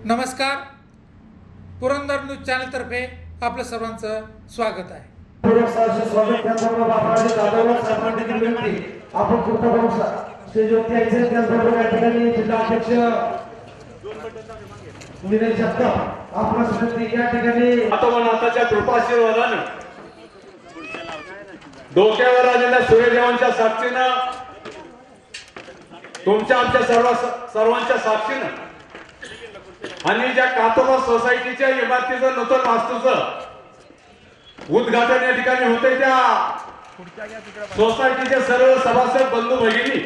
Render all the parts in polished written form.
नमस्कार. Purandar news channel तर्फे आपलं सर्वांचं स्वागत आहे. आपण कृपा करू श्री ज्योती यांचे त्याचबरोबर या ठिकाणी जिल्हा अध्यक्ष विनय जगताप आपला सुद्धा या ठिकाणी आत्मनाथाच्या कृपाशीर्वादाने डोक्यावर आलेल्या सूर्यदेवांच्या साक्षीनं तुमच्या आमच्या सर्वांच्या साक्षीनं आणि ज्या कातोबा सोसायटीच्या इमारतीचं नूतन वास्तूचं उद्घाटन या ठिकाणी होते त्या सोसायटीचे सर्व सभासद बंधू भगिनी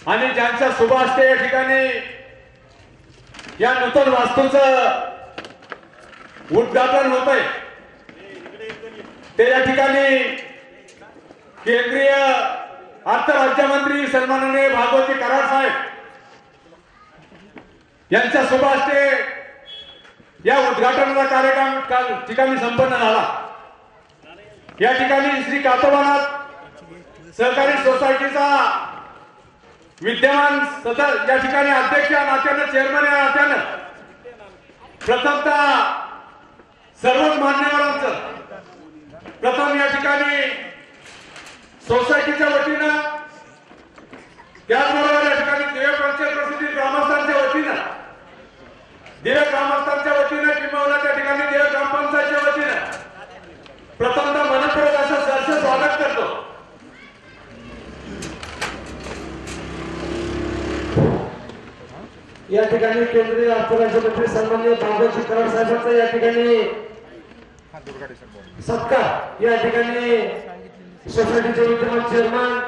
आणि ज्यांच्या शुभ हस्ते या ठिकाणी या नूतन वास्तूचं उद्घाटन होत आहे ते या ठिकाणी केंद्रीय अर्थ राज्यमंत्री सन्माननीय भागवती कराड साहेब यांच्या शुभ हस्ते या उद्घाटनाचा कार्यक्रम काल ठिकाणी संपन्न झाला. या ठिकाणी श्री कातोबानाथ सहकारी सोसायटीचा विद्यमान सदस्य या ठिकाणी अध्यक्ष या नात्यानं चेअरमन या नात्यानं प्रथमतः सर्वच मान्यवरांचं प्रथम या ठिकाणी सोसायटीच्या वतीनं त्याचबरोबर या ठिकाणी दिव्य पंचायत प्रसिद्धी ग्रामस्थांच्या वतीनं दिव्य ग्रामस्थांच्या वतीनं किंवा त्या ठिकाणी दिव्य ग्रामपंचायतच्या वतीनं प्रथमतः मनपूर्वक असं सहर्ष स्वागत करतो. या ठिकाणी केंद्रीय अर्थ राज्यमंत्री सन्माननीय भागवती कराड साहेबांचा या ठिकाणी सत्कार या ठिकाणी सोसायटीचे विद्यमान चेअरमन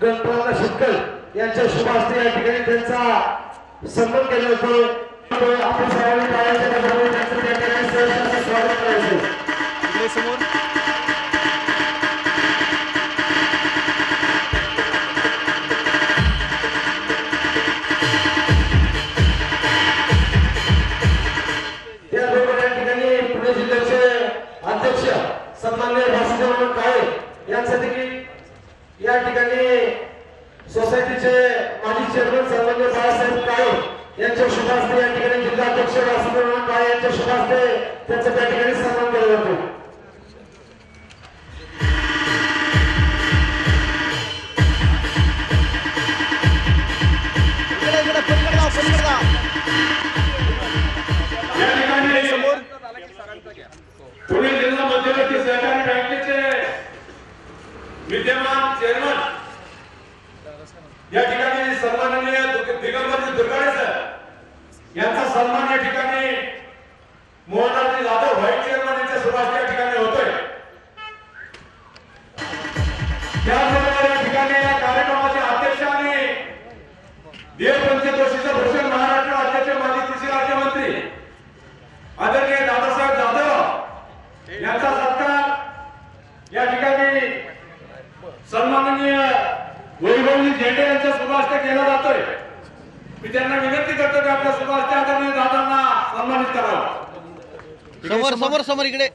गणपतराव शेटकर यांच्या शुभ हस्ते या ठिकाणी त्यांचा सन्मान केला होतो. आपण सर्वांनी टाळ्यांच्या गजराने त्यांचं या ठिकाणी सहर्ष स्वागत करायचं. त्याचबरोबर या ठिकाणी पुणे जिल्ह्याचे अध्यक्ष सन्माननीय वासुदेव काळे यांचं देखील या ठिकाणी सोसायटीचे माजी चेअरमन सन्माननीय बाळासाहेब काळे यांच्या शुभ हस्ते या ठिकाणी जिल्हा अध्यक्ष वासुदेव काळे यांच्या शुभ हस्ते त्यांचा त्या ठिकाणी सन्मान केला जातो. पुणे जिल्हा मध्यवर्ती सहकारी बँकेचे विद्यमान चेअरमन या ठिकाणी सन्माननीय दिगंबर दुर्गाडे सर यांचा सन्मान या ठिकाणी मोहनराव जाधव व्हाईस चेअरमन यांच्या सुभाष या ठिकाणी होतोय. त्याचबरोबर या ठिकाणी या कार्यक्रमाचे अध्यक्ष आणि देव पंचक्रोशीचे भूषण महाराष्ट्र राज्याचे माजी कृषी राज्यमंत्री आदरणीय दादासाहेब जाधव यांचा सत्कार या ठिकाणी सन्माननीय वैभवजी झेंडे यांच्या शुभ हस्ते केला जातोय. मी त्यांना विनंती करतो की आपल्या शुभ हस्ते आदरणीय दादांना सन्मानित करावं. समोर समोर समोर इकडे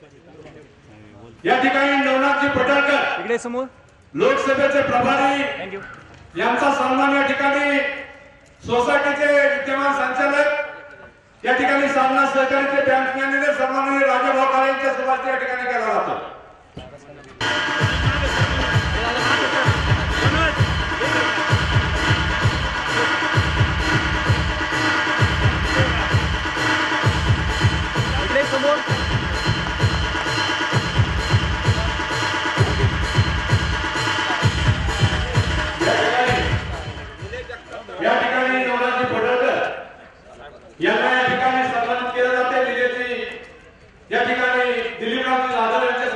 या ठिकाणी नवनाथजी पटळकर इकडे समोर लोकसभेचे प्रभारी यांचा सन्मान या ठिकाणी सोसायटीचे विद्यमान संचालक या ठिकाणी सामना सहकारीचे बँक मॅनेजर सन्माननीय राजाभाऊ काळे यांच्या शुभ हस्ते या ठिकाणी केला जातो. या ठिकाणी नवनाथजी पडळकर यांना या ठिकाणी सन्मानित केले जाते. या ठिकाणी दिलीपराव जाधव यांच्या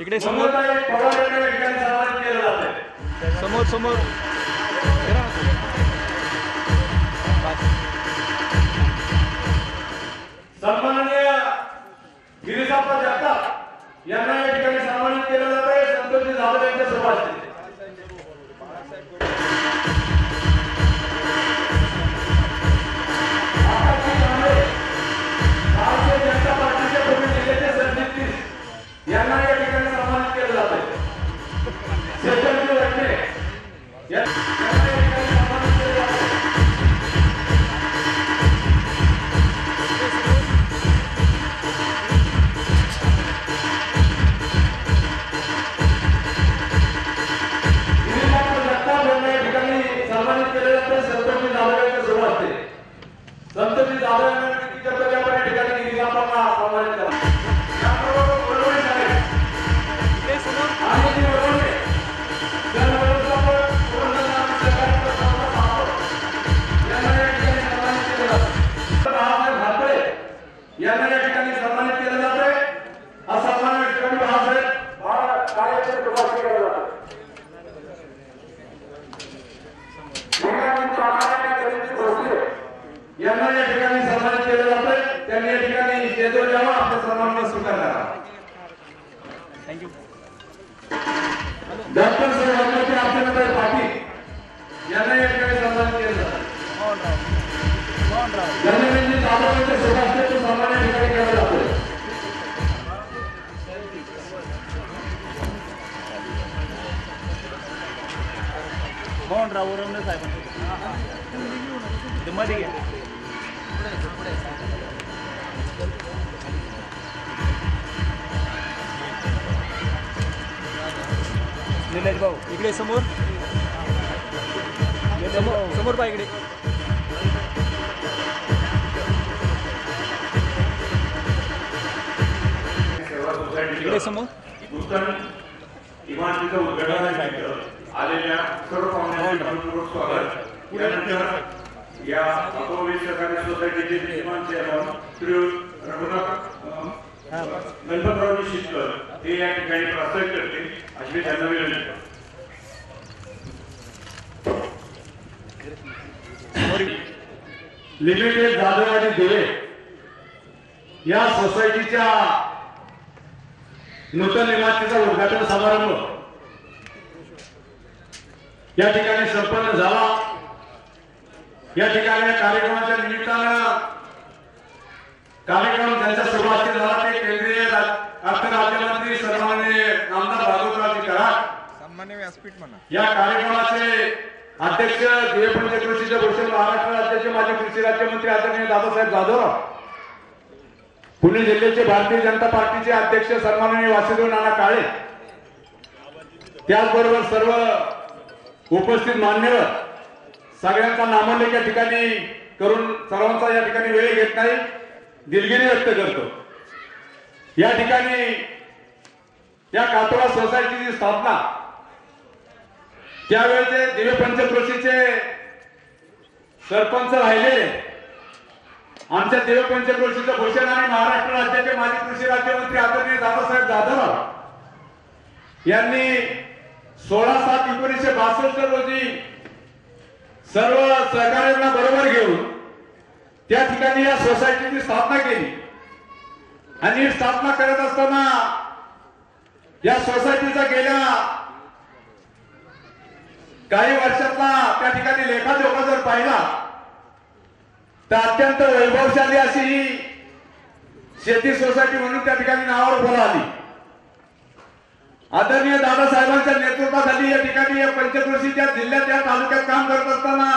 इकडे समोर मंगलताई पवार यांना या ठिकाणी सन्मानित केलं जातंय. समोर समोर करा ना. सन्माननीय गिरीशाप्पा जगताप यांना या ठिकाणी सन्मानित केलं जात आहे. संतोषजी जाधव यांच्या सभासद भारतीय जनता पार्टीचे पुणे जिल्ह्याचे सरचिटणीस यांना या ठिकाणी सन्मानित केलं जात आहे. शेषमजी वडणे यांना या ठिकाणी सन्मानित केलं जात आहे. सन्मानित केले जाते. संतोषजी जाधव यांच्या सुरुवात आहे. संतोषजी जाधव यांना विनंती करतो की आपण या ठिकाणी गिरीशाप्पांना सन्मानित करा. याबरोबर वडवणे साहेब इकडे समोर आणि जी वडवणे जनव्यवस्थापक पुरंदर सरकारचा संस्थापक यांना या ठिकाणी सन्मानित केले जाते. बाळासाहेब भातळे यांना या ठिकाणी सन्मानित केलं जातंय. हा सन्मान या ठिकाणी बाळासाहेब कार्याचे प्रभावी केला जातो. यांना या ठिकाणी सन्मानित केलं जातंय. त्यांनी या ठिकाणी स्टेजवर यावं, आपल्या सन्मानाला स्वीकार करा. थँक्यू. डॉक्टर साहेब अर्चनाताई पाटील यांना या ठिकाणी सन्मानित केलं जातं. धर्मेंद्रजी जाधव यांच्या सभासदेचा सन्मान या ठिकाणी केला जातोय. मोहनराव उरवणे साहेब मध्ये घ्या. निलेश भाऊ इकडे समोर समोर समोर पहा इकडे. इकडे समोर नूतन इमारतीचं उद्घाटन आलेल्या सर्व पाहुण्यांचे स्वागत. त्यानंतर या अकोवी सहकारी सोसायटीचे विद्यमान चेअरमन श्री रघुनाथ गणपतरावजी शिटकर हे या ठिकाणी प्रास्ताविक करतील अशी मी त्यांना विनंती करतो. लिमिटेड जाधव आणि दिवे या सोसायटीच्या नूतन इमारतीचा उद्घाटन समारंभ या ठिकाणी संपन्न झाला. या ठिकाणी कार्यक्रमाच्या निमित्तानं कार्यक्रम ज्यांच्या सुरुवातीला झाला ते केंद्रीय अर्थ राज्यमंत्री सन्माननीय आमदार भागवतरावजी कराड सन्मान्य व्यासपीठ म्हणा. या कार्यक्रमाचे अध्यक्ष देवपंच कृषीचे भूषण महाराष्ट्र राज्याचे माजी कृषी राज्यमंत्री आदरणीय दादासाहेब जाधवराव, पुणे जिल्ह्याचे भारतीय जनता पार्टीचे अध्यक्ष सन्माननीय वासुदेव नाना काळे, त्याचबरोबर सर्व उपस्थित मान्यवर सगळ्यांचा नामोल्लेख या ठिकाणी करून सर्वांचा या ठिकाणी वेळ घेत नाही, दिलगिरी व्यक्त करतो. या ठिकाणी या कातोळा सोसायटीची स्थापना त्यावेळेचे दिवे पंचक्रोशीचे सरपंच राहिलेले आमच्या दिवे पंचक्रोशीचं भूषण आणि महाराष्ट्र राज्याचे माजी कृषी राज्यमंत्री आदरणीय दादासाहेब जाधवराव यांनी 16/7/1962 रोजी सर्व सहकार्यांना बरोबर घेऊन त्या ठिकाणी या सोसायटीची स्थापना केली. आणि ही स्थापना करत असताना या सोसायटीचा गेल्या काही वर्षातला त्या ठिकाणी लेखाजोखा जर पाहिला तर अत्यंत वैभवशाली अशी ही शेती सोसायटी म्हणून त्या ठिकाणी नावावर बोला आली. आदरणीय दादासाहेबांच्या नेतृत्वाखाली या ठिकाणी या पंचक्रोशीच्या जिल्ह्यात या तालुक्यात काम करत असताना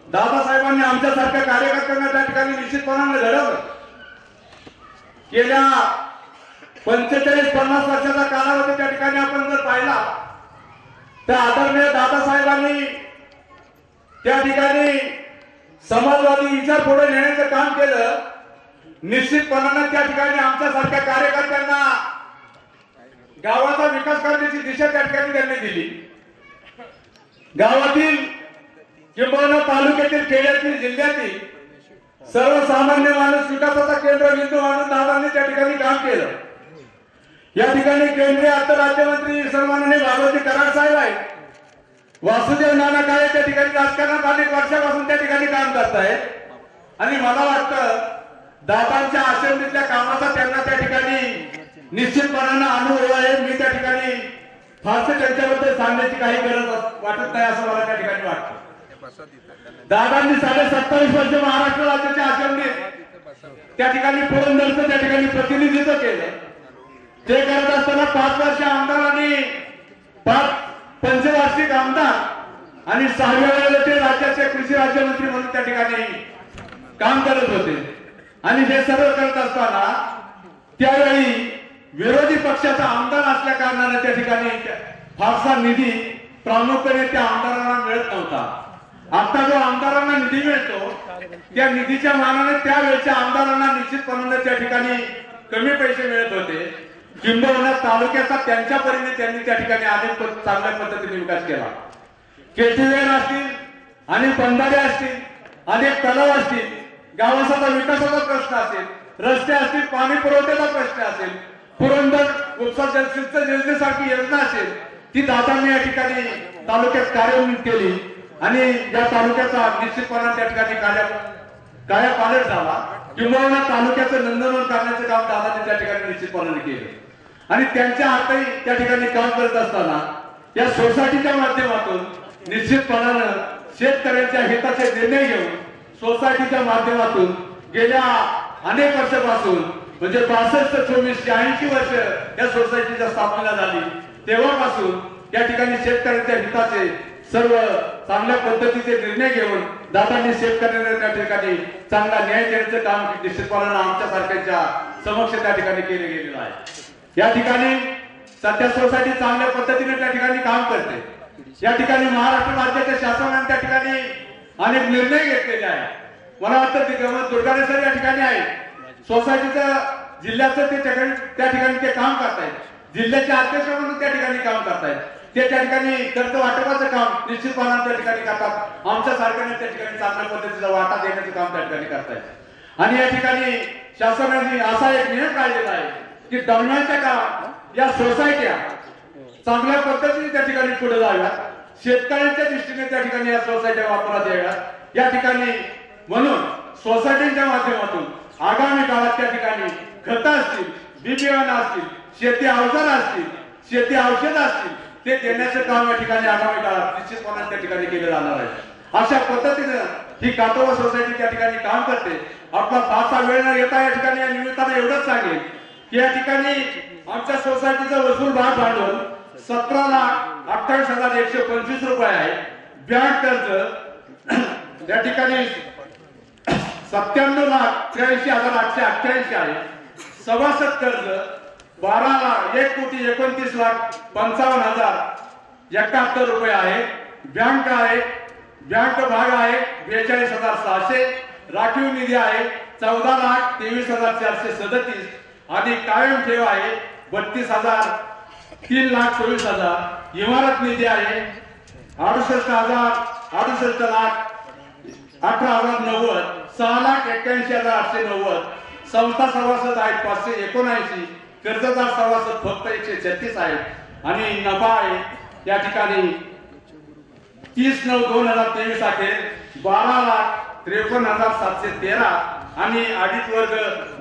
दादासाहेबांनी आमच्यासारख्या कार्यकर्त्यांना त्या ठिकाणी निश्चितपणाने घडवलं. गेल्या 45-50 वर्षाचा कालावधी त्या ठिकाणी आपण जर पाहिला तर आदरणीय दादासाहेबांनी त्या ठिकाणी समाजवादी विचार पुढे नेण्याचं काम केलं. निश्चितपणाने त्या ठिकाणी आमच्यासारख्या कार्यकर्त्यांना गावाचा विकास करण्याची दिशा त्या ठिकाणी त्यांनी दिली. गावातील किंबहुना तालुक्यातील, खेड्यातील, जिल्ह्यातील सर्वसामान्य माणूस विकासाचा केंद्रबिंदू म्हणून दादांनी त्या ठिकाणी काम केलं. या ठिकाणी केंद्रीय अर्थ राज्यमंत्री सन्माननीय बाबूजी कराड साहेब आहेत. वासुदेव नाना काळे त्या ठिकाणी राजकारणात अनेक वर्षापासून त्या ठिकाणी काम करतायत आणि मला वाटतं दादांच्या असेंब्लीतल्या कामाचा त्यांना त्या ठिकाणी निश्चितपणानं अनुभव आहे. मी त्या ठिकाणी फारसे त्यांच्याबद्दल सांगण्याची काही गरज वाटत नाही असं मला त्या ठिकाणी वाटतं. दादांनी 27.5 वर्ष महाराष्ट्र राज्याच्या असेंब्लीत त्या ठिकाणी पुरंदरचं त्या ठिकाणी प्रतिनिधित्व केलं. ते करत असताना 5 वर्ष आमदार आणि 5 पंचवार्षिक आमदार आणि 6व्या वेळेला ते राज्याचे कृषी राज्यमंत्री म्हणून त्या ठिकाणी काम करत होते. आणि हे सर्व करत असताना त्यावेळी विरोधी पक्षाचा आमदार असल्या कारणाने त्या ठिकाणी फारसा निधी प्रामुख्याने त्या आमदारांना मिळत नव्हता. आता जो आमदारांना निधी मिळतो त्या निधीच्या मानाने त्यावेळेच्या आमदारांना निश्चितपणाने त्या ठिकाणी कमी पैसे मिळत होते. किंबहुना तालुक्याचा त्यांच्या परीने त्यांनी त्या ठिकाणी अनेक चांगल्या पद्धतीने विकास केला. केटीवेर असतील आणि बंधारे असतील, अनेक तलाव असतील, गावाचा विकासाचा प्रश्न असेल, रस्ते असतील, पाणी पुरवठ्याचा प्रश्न असेल, पुरंदर उपसा जलसिंचन योजनेसारखी योजना असेल, ती दादांनी या ठिकाणी तालुक्यात कार्यान्वित केली आणि या तालुक्याचा निश्चितपणे त्या ठिकाणी कायापालट झाला. किंबहुना तालुक्याचं नंदनवन करण्याचं काम दादांनी त्या ठिकाणी निश्चितपणे केलं. आणि त्यांच्या हातही त्या ठिकाणी काम करत असताना या सोसायटीच्या माध्यमातून निश्चितपणानं शेतकऱ्यांच्या हिताचे निर्णय घेऊन सोसायटीच्या माध्यमातून गेल्या अनेक वर्षापासून म्हणजे 62, 24, 80 वर्ष या सोसायटीच्या स्थापना झाली. तेव्हापासून या ठिकाणी शेतकऱ्यांच्या हिताचे सर्व चांगल्या पद्धतीचे निर्णय घेऊन दादांनी शेतकऱ्यांना त्या ठिकाणी चांगला न्याय देण्याचं काम निश्चितपणानं आमच्या सारख्यांच्या समक्ष त्या ठिकाणी केले गेलेलं आहे. या ठिकाणी सध्या सोसायटी चांगल्या पद्धतीने त्या ठिकाणी काम करते. या ठिकाणी महाराष्ट्र राज्याच्या शासनाने त्या ठिकाणी अनेक निर्णय घेतलेले आहेत. मला वाटतं ते गमत दुर्गाडे सर या ठिकाणी आहे. सोसायटीचं जिल्ह्याचं ते त्या ठिकाणी ते काम करतायत. जिल्ह्याचे अध्यक्ष म्हणून त्या ठिकाणी काम करतायत. ते त्या ठिकाणी कर्ज वाटपाचं काम निश्चितपणाने त्या ठिकाणी करतात. आमच्या सारख्याने त्या ठिकाणी चांगल्या पद्धतीचा वाटा देण्याचं काम त्या ठिकाणी करतायत. आणि या ठिकाणी शासनाने असा एक नियम काढलेला आहे की दरम्यानच्या काळात या सोसायट्या चांगल्या पद्धतीने त्या ठिकाणी पुढे जाव्यात. शेतकऱ्यांच्या दृष्टीने त्या ठिकाणी या सोसायट्या वापरण्यात याव्यात. या ठिकाणी म्हणून सोसायटीच्या माध्यमातून आगामी काळात त्या ठिकाणी खतं असतील, बी बियाणं असतील, शेती अवजार असतील, शेती औषध असतील, ते देण्याचं काम या ठिकाणी आगामी काळात निश्चितपणे त्या ठिकाणी केलं जाणार आहे. अशा पद्धतीनं ही काटोबा सोसायटी त्या ठिकाणी काम करते. आपला फारसा वेळ न येता या ठिकाणी या निमित्तानं एवढंच सांगेल की या ठिकाणी आमच्या सोसायटीचं वसूल भांडवल 17,28,125 रुपये आहे. बँक कर्ज या ठिकाणी 97,83,888 आहे. सभासद कर्ज 1,29,51,55,071 रुपये आहे. बँक भाग आहे 42,600. राखीव निधी आहे 14,23,437 आणि कायम ठेव आहे 3,24,000. इमारत निधी आहे 68,18,90. 6,81,890. संस्था सभासद आहेत 579. कर्जदार सभासद फक्त 136 आहेत. आणि नफा आहे या ठिकाणी 30/9/2023 अखेर 12,53,713 आणि अडीच वर्ग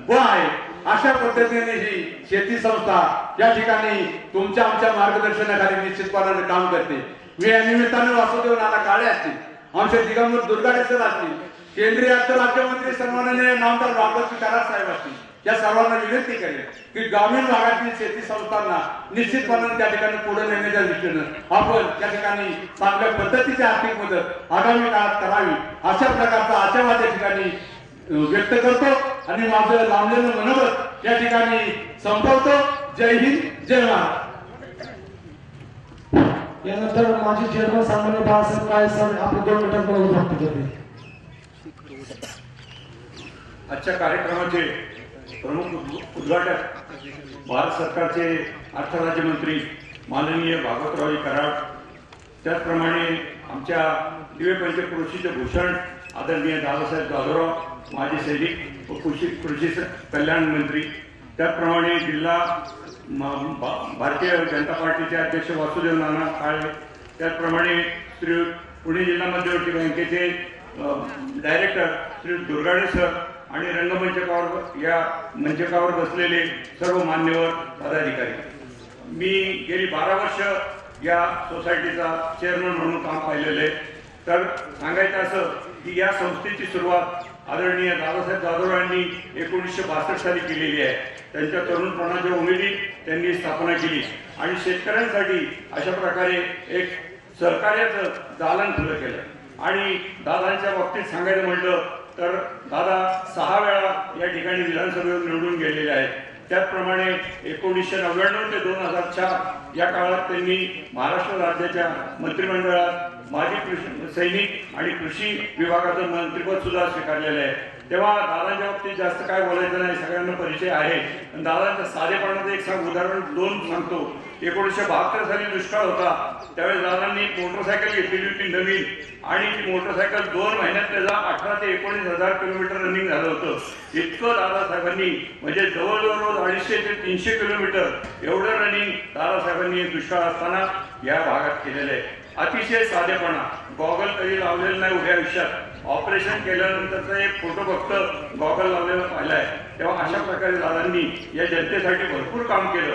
ब आहे. अशा पद्धतीने ही शेती संस्था या ठिकाणी तुमच्या आमच्या मार्गदर्शनाखाली निश्चितपणाने काम करते. मी या निमित्ताने वासुदेव नाना काळे असतील, आमचे दिगंबर दुर्गाडे सर असतील, केंद्रीय अर्थ राज्यमंत्री सन्माननीय नामदार बाबूजी कराड साहेब असतील, या सर्वांना विनंती करेन की ग्रामीण भागातील शेती संस्थांना निश्चितपणाने त्या ठिकाणी पुढे नेण्याच्या दृष्टीनं आपण त्या ठिकाणी चांगल्या पद्धतीची आर्थिक मदत आगामी काळात करावी अशा प्रकारचा आशावाद या ठिकाणी व्यक्त करतो आणि माझं लांबलेलं मनोगत या ठिकाणी संपवतो. जय हिंद, जय महाराष्ट्र. यानंतर माजी चेअरमन सामान्य बाळासाहेब काळे सर आपले 2 मिनिटात मनोगत व्यक्त करतील. आजच्या कार्यक्रमाचे प्रमुख उद्घाटक भारत सरकारचे अर्थ राज्यमंत्री माननीय भागवतरावजी कराड, त्याचप्रमाणे आमच्या दिव्य पंचक्रोशीचे भूषण आदरणीय दादासाहेब जाधवराव, माजी सैनिक व कृषी कल्याण मंत्री, त्याचप्रमाणे जिल्हा भारतीय जनता पार्टीचे अध्यक्ष वासुदेव नाना काळे, त्याचप्रमाणे श्री पुणे जिल्हा मध्यवर्ती बँकेचे डायरेक्टर श्री दुर्गाडे सर आणि या मंचकावर बसलेले सर्व मान्यवर पदाधिकारी. मी गेली 12 वर्ष या सोसायटीचा चेअरमन म्हणून काम पाहिलेलं आहे. तर सांगायचं असं की या संस्थेची सुरुवात आदरणीय दादासाहेब जाधवरावांनी 1962 साली केलेली आहे. त्यांच्या तरुणपणाच्या उमेदीत त्यांनी स्थापना केली आणि शेतकऱ्यांसाठी अशा प्रकारे एक सहकार्याचं दालन खुलं केलं. आणि दादांच्या बाबतीत सांगायचं म्हटलं तर दादा 6 वेळा या ठिकाणी विधानसभेवर निवडून गेलेले आहेत. त्याचप्रमाणे 1999 ते 2004 या काळात त्यांनी महाराष्ट्र राज्याच्या मंत्रिमंडळात माजी कृषी सैनिक आणि कृषी विभागाचं मंत्रिपद सुद्धा स्वीकारलेलं आहे. तेव्हा दादांच्या बाबतीत जास्त काय बोलायचं नाही, सगळ्यांना परिचय आहे. दादांच्या साधेपणाचं एक उदाहरण 2 सांगतो. 1972 साली दुष्काळ होता, त्यावेळेस दादांनी मोटरसायकल घेतलेली होती नवीन, आणि ती मोटरसायकल 2 महिन्यात त्याचा 18 ते 19,000 किलोमीटर रनिंग झालं होतं. इतकं दादासाहेबांनी म्हणजे जवळजवळ 250 ते 300 किलोमीटर एवढं रनिंग दादासाहेबांनी दुष्काळ असताना या भागात केलेलं आहे. अतिशय साधेपणा, गॉगल कधी लावलेलं नाही उभ्या आयुष्यात. ऑपरेशन केल्यानंतरचा एक फोटो फक्त गॉगल लावलेला पाहिला आहे. तेव्हा अशा प्रकारे दादांनी या जनतेसाठी भरपूर काम केलं.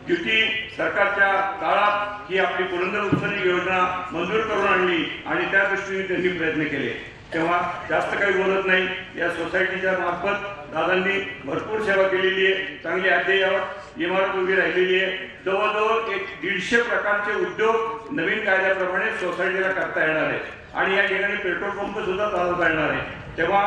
युती सरकारच्या काळात ही आपली पुरंदर उत्सर्जन योजना मंजूर करून आणली आणि त्या दृष्टीने त्यांनी प्रयत्न केले. तेव्हा जास्त काही बोलत नाही. या सोसायटीच्या मार्फत दादांनी भरपूर सेवा केलेली आहे. चांगली अद्ययावत इमारत उभी राहिलेली आहे. जवळजवळ 150 प्रकारचे उद्योग नवीन कायद्याप्रमाणे सोसायटीला करता येणार आहे आणि या ठिकाणी पेट्रोल पंप सुद्धा चालवता येणार आहे. तेव्हा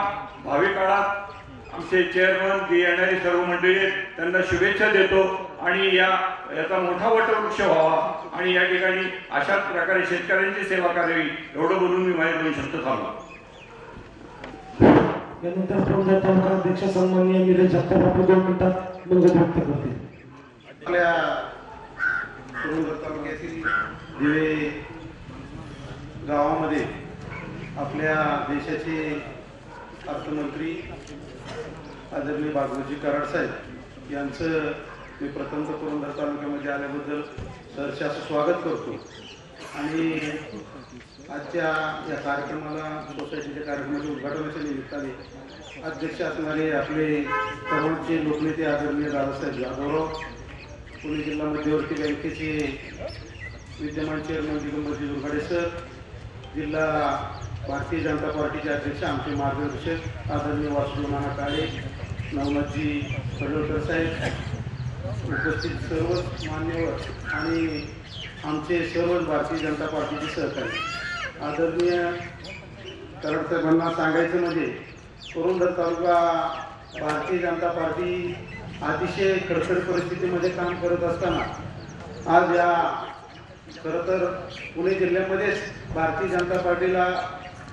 भावी काळात आमचे चेअरमन जी येणारी सर्व मंडळी आहेत त्यांना शुभेच्छा देतो आणि याचा मोठा वटवृक्ष व्हावा आणि या ठिकाणी अशाच प्रकारे शेतकऱ्यांची सेवा करावी एवढं बोलून मी माझे 2 शब्द थांबलो. यानंतर पुरंदर तालुका अध्यक्ष सन्माननीय निलेश जगताप आपले 2 मिनिटात मनोगत व्यक्त करतील. आपल्या पुरंदर तालुक्यातील दिवे गावामध्ये आपल्या देशाचे अर्थमंत्री आदरणीय बागुजी कराड साहेब यांचं मी प्रथमतः पुरंदर तालुक्यामध्ये आल्याबद्दल सहर्ष असं स्वागत करतो. आणि आजच्या या कार्यक्रमाला सोसायटीच्या कार्यक्रमाच्या उद्घाटनाच्या निमित्ताने अध्यक्ष असणारे आपले सर्वांचे लोकनेते आदरणीय दादासाहेब जाधवराव, पुणे जिल्हा मध्यवर्ती बँकेचे विद्यमान चेअरमन दिगंबरजी दुर्गाडे सर, जिल्हा भारतीय जनता पार्टीचे अध्यक्ष आमचे मार्गदर्शक आदरणीय वासुदेव नाना काळे, नवनाथजी पडळकर साहेब, उपस्थित सर्वच मान्यवर आणि आमचे सर्व भारतीय जनता पार्टीचे सहकारी. आदरणीय कराड साहेबांना सांगायचं म्हणजे पुरंदर तालुका भारतीय जनता पार्टी अतिशय खडतर परिस्थितीमध्ये काम करत असताना आज या खरं तर पुणे जिल्ह्यामध्येच भारतीय जनता पार्टीला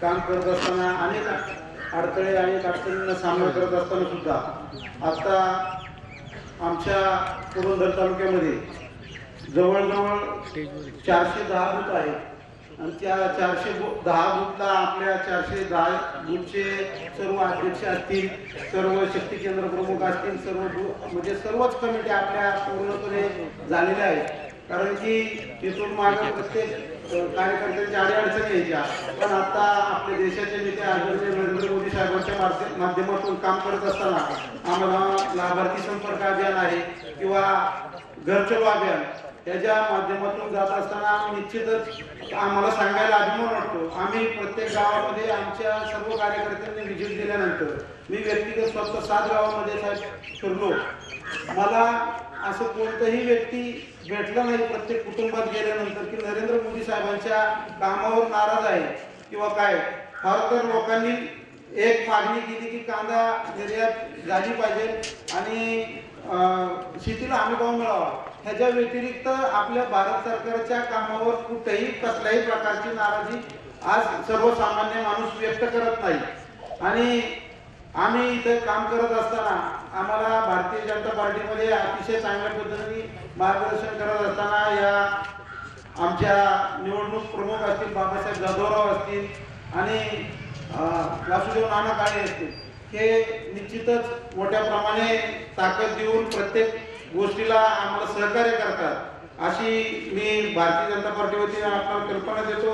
काम करत असताना अनेक अडथळे आणि अडचणींना सामना करत असताना सुद्धा आता आमच्या पुरंदर तालुक्यामध्ये जवळजवळ 410 बूथ आहेत आणि त्या 410 बूथला आपल्या 410 बूथचे सर्व अध्यक्ष असतील, सर्व शक्ती केंद्र प्रमुख असतील, सर्व म्हणजे सर्वच कमिटी आपल्या पूर्णपणे झालेल्या आहेत. कारण की इथून मागे प्रत्येक कार्यकर्त्यांच्या अडीअडचणी यायच्या, पण आता आपल्या देशाचे नेते आदरणीय नरेंद्र मोदी साहेबांच्या माध्यमातून काम करत असताना आम्हाला लाभार्थी संपर्क अभियान आहे किंवा घर चलो अभियान याच्या माध्यमातून जात असताना निश्चितच आम्हाला सांगायला अभिमान वाटतो. आम्ही प्रत्येक गावामध्ये आमच्या सर्व कार्यकर्त्यांनी व्हिजिट दिल्यानंतर मी व्यक्तिगत स्वतः 7 गावामध्ये साहेब फिरलो. मला असं कोणतंही व्यक्ती भेटला नाही प्रत्येक कुटुंबात गेल्यानंतर की नरेंद्र मोदी साहेबांच्या कामावर नाराज आहे किंवा काय. फार तर लोकांनी एक मागणी केली की कांदा निर्यात झाली पाहिजे आणि शेतीला हमीभाव मिळावा. ह्याच्या व्यतिरिक्त आपल्या भारत सरकारच्या कामावर कुठेही कसल्याही प्रकारची नाराजी आज सर्वसामान्य माणूस व्यक्त करत नाही. आणि आम्ही इथे काम करत असताना आम्हाला भारतीय जनता पार्टीमध्ये अतिशय चांगल्या पद्धतीने मार्गदर्शन करत असताना या आमच्या निवडणूक प्रमुख असतील, बाबासाहेब जाधवराव असतील आणि वासुदेव नाना काळे असतील, हे निश्चितच मोठ्या प्रमाणे ताकद देऊन प्रत्येक गोष्टीला आम्हाला सहकार्य करतात अशी मी भारतीय जनता पार्टी वतीने आपल्याला कल्पना देतो।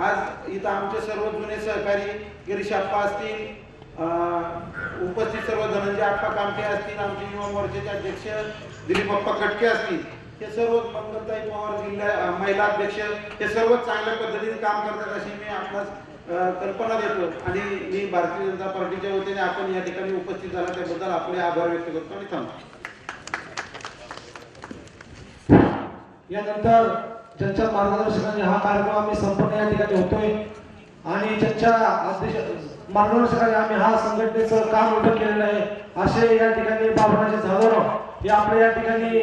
आज इथं आमचे सर्व जुने सहकारी गिरीश आप्पा असतील, उपस्थित सर्व धनंजय आप्पा कामटे असतील, आमचे युवा मोर्चाचे अध्यक्ष दिलीप आप्पा कटके असतील, हे सर्व मंगलताई पवार जिल्हा महिला अध्यक्ष, हे सर्व चांगल्या पद्धतीने काम करतात अशी मी आपल्याला कल्पना देतो। आणि मी भारतीय जनता पार्टीच्या वतीने आपण या ठिकाणी उपस्थित झाला त्याबद्दल आपले आभार व्यक्त करतो आणि थांबतो। यानंतर ज्यांच्या मार्गदर्शनाने हा कार्यक्रम आम्ही संपूर्ण या ठिकाणी होतोय आणि ज्यांच्या मार्गदर्शनाने आम्ही हा संघटनेचं काम उभं केलेलं आहे असे या ठिकाणी बाबराजे जाधवराव हे आपल्या या ठिकाणी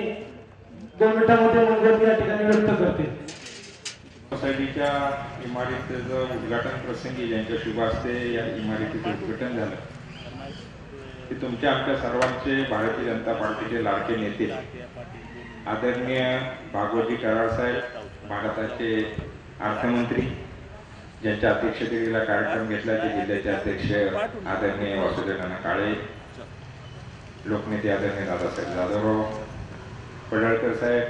2 मिनिटांमध्ये मनोगत या ठिकाणी व्यक्त करते। सोसायटीच्या इमारतीचं उद्घाटन प्रसंगी ज्यांच्या शुभ हस्ते या इमारतीचं उद्घाटन झालं ते तुमच्या आमच्या सर्वांचे भारतीय जनता पार्टीचे लाडके नेते आदरणीय भागवजी कराड साहेब, भारताचे अर्थमंत्री, ज्यांच्या अध्यक्षतेला कार्यक्रम घेतला ते जिल्ह्याचे अध्यक्ष आदरणीय वासुदेव नाना काळे, लोकनेते आदरणीय दादासाहेब जाधवराव, पडळकर साहेब,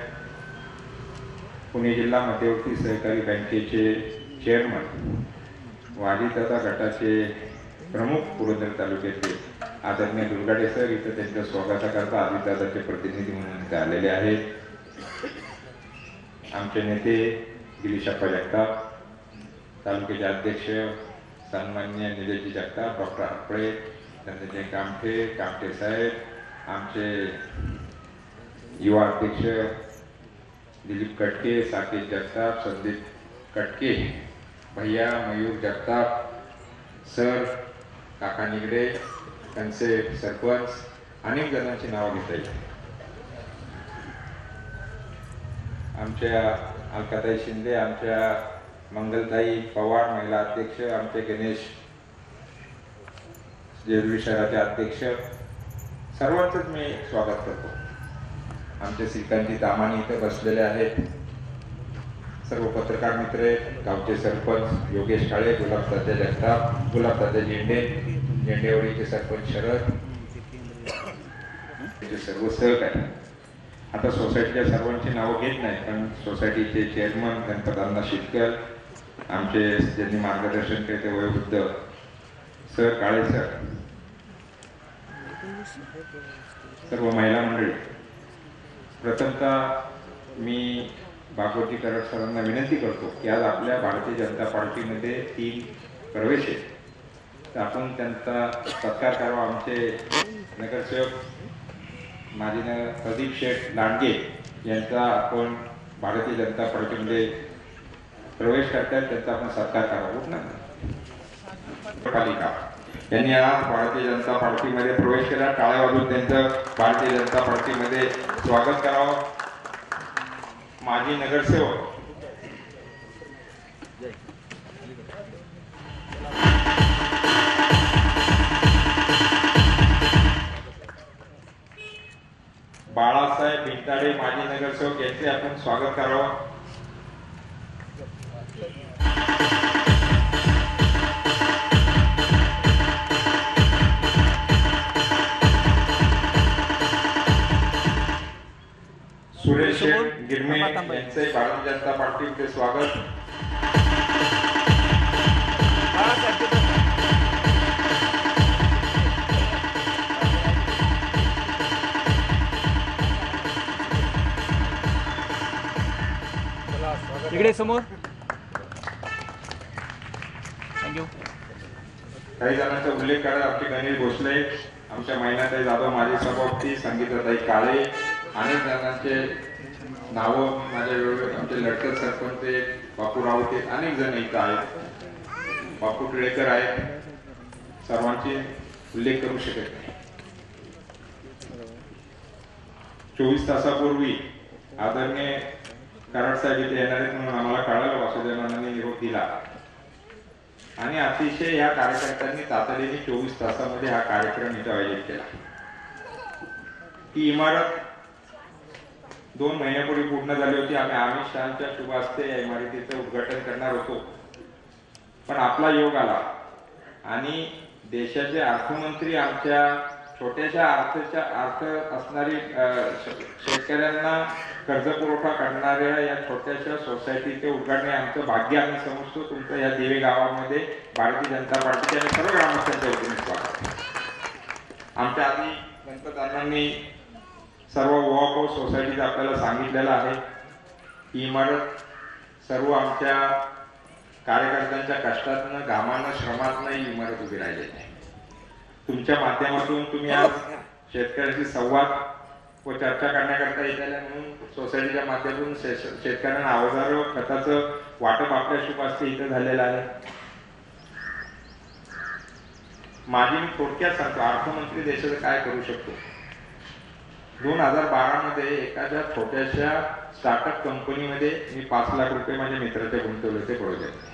पुणे जिल्हा मध्यवर्ती सहकारी बँकेचे चेअरमन, वालीदादा गटाचे प्रमुख पुरंदर तालुक्याचे आदरणीय दुर्गाडे सर इथं त्यांच्या स्वागताकरता आदिदादाचे प्रतिनिधी म्हणून इथे आलेले आहेत। आमचे नेते गिरीश आप्पा जगताप, तालुक्याचे अध्यक्ष सन्माननीय निलेशजी जगताप, डॉक्टर हरपळे, धनंजय कामटे साहेब, आमचे युवा अध्यक्ष दिलीप कटके, साकेत जगताप, संदीप कटके, भैया मयूर जगताप सर, काका निगडे, त्यांचे सरपंच, अनेक जणांची नावं घेता येईल। आमच्या अलकाताई शिंदे, आमच्या मंगलताई पवार महिला अध्यक्ष, आमचे गणेश जेजुरी शहराचे अध्यक्ष, सर्वांचंच मी स्वागत करतो। आमचे श्रीकांतजी तामाणी इथे बसलेले आहेत, सर्व पत्रकार मित्र, गावचे सरपंच योगेश काळे, गुलाबदादा जगताप, गुलाबदादा झेंडेवडीचे सरपंच शरद, सर्व सहकारी। आता सोसायटीच्या सर्वांची नावं घेत नाही, पण सोसायटीचे चेअरमन गणपतांना शिटकर, आमचे ज्यांनी मार्गदर्शन केले ते वयोवृद्ध सर काळे सर, सर्व महिला मंडळी, प्रथमतः मी भागवती कराड सरांना विनंती करतो की आज आपल्या भारतीय जनता पार्टीमध्ये 3 प्रवेश आहेत, तर आपण त्यांचा सत्कार करावा। आमचे नगरसेवक माजी प्रदीप शेठ लांडगे यांचा आपण भारतीय जनता पार्टीमध्ये प्रवेश करतात, त्यांचा आपण सत्कार करावा। पालिका यांनी आज भारतीय जनता पार्टीमध्ये प्रवेश केला, टाळ्या वाजवून त्यांचं भारतीय जनता पार्टीमध्ये स्वागत करावं। माजी नगरसेवक बाळासाहेब भिंताडे, माजी नगरसेवक, यांचे आपण स्वागत करावं। सुरेश गिरमे यांचे भारतीय जनता पार्टीचे स्वागत। इकडे समोर, थँक्यू। काही जणांचा उल्लेख करा, आमचे गणेश भोसले, आमच्या महिनाताई जाधव, माजी सभापती संगीताताई काळे, अनेक जणांचे नावं माझ्या वेळेवर, आमचे लटकर सरपंच बापू राऊत, अनेक जण इथं आहेत, बापू टिळेकर आहेत, सर्वांचे उल्लेख करू शकत नाही। 24 तासापूर्वी आदरणीय कराड साहेब इथे येणार आहेत म्हणून आम्हाला कळालं, वासुदेवांनी निरोप दिला आणि अतिशय या कार्यकर्त्यांनी तातडीने 24 तासामध्ये हा कार्यक्रम इथे आयोजित केला। ती इमारत 2 महिन्यापूर्वी पूर्ण झाली होती, आम्ही अमित शहाच्या शुभ हस्ते या इमारतीचं उद्घाटन करणार होतो, पण आपला योग आला आणि देशाचे अर्थमंत्री आमच्या छोट्याशा अर्थ असणारी शेतकऱ्यांना कर्ज पुरवठा करणाऱ्या या छोट्याशा सोसायटीचे उद्घाटन आमचं भाग्य आम्ही समजतो. तुमचं या दिवे गावामध्ये भारतीय जनता पार्टीच्या आणि सर्व ग्रामस्थांच्या वतीने स्वागत. आमच्या आधी गणपतदादांनी सर्व ओवापोव सोसायटीचं आपल्याला सांगितलेलं आहे. ही इमारत सर्व आमच्या कार्यकर्त्यांच्या कष्टातनं घामानं श्रमातनं ही इमारत उभी राहिलेली आहे. तुमच्या माध्यमातून तुम्ही आज शेतकऱ्यांशी संवाद व चर्चा करण्याकरता येत आल्या म्हणून सोसायटीच्या माध्यमातून शेतकऱ्यांना अवजारं खताचं वाटप आपल्या शुभ हस्ते इथं झालेलं आहे. माझी मी थोडक्यात सांगतो अर्थमंत्री देशाचं काय करू शकतो. 2012 मध्ये एखाद्या छोट्याशा स्टार्टअप कंपनीमध्ये मी 5 लाख रुपये माझ्या मित्राच्या गुंतवले होते प्रोजेक्ट.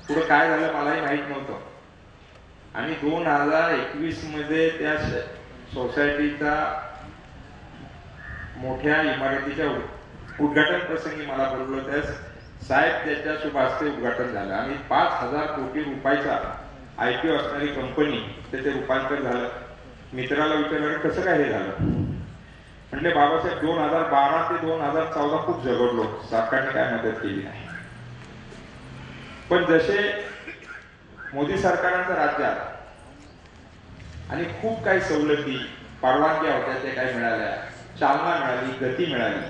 पुढे काय झालं मलाही माहित नव्हतं. आणि 2021 मध्ये त्या सोसायटीचा मोठ्या इमारतीच्या उद्घाटन प्रसंगी मला बोलवलं. त्यास साहेब त्याच्या शुभ हस्ते उद्घाटन झालं आणि 5,000 कोटी रुपयाचा IPO असणारी कंपनी त्याचे रूपांतर झालं. मित्राला विचारलं कसं काय हे झालं. म्हटले बाबासाहेब 2012 ते 2014 खूप झगडलो, सरकारने काय मदत केली नाही. पण जसे मोदी सरकारांचं राज्य आलं आणि खूप काही सवलती परवानग्या होत्या ते काही मिळाल्या, चालना मिळाली, गती मिळाली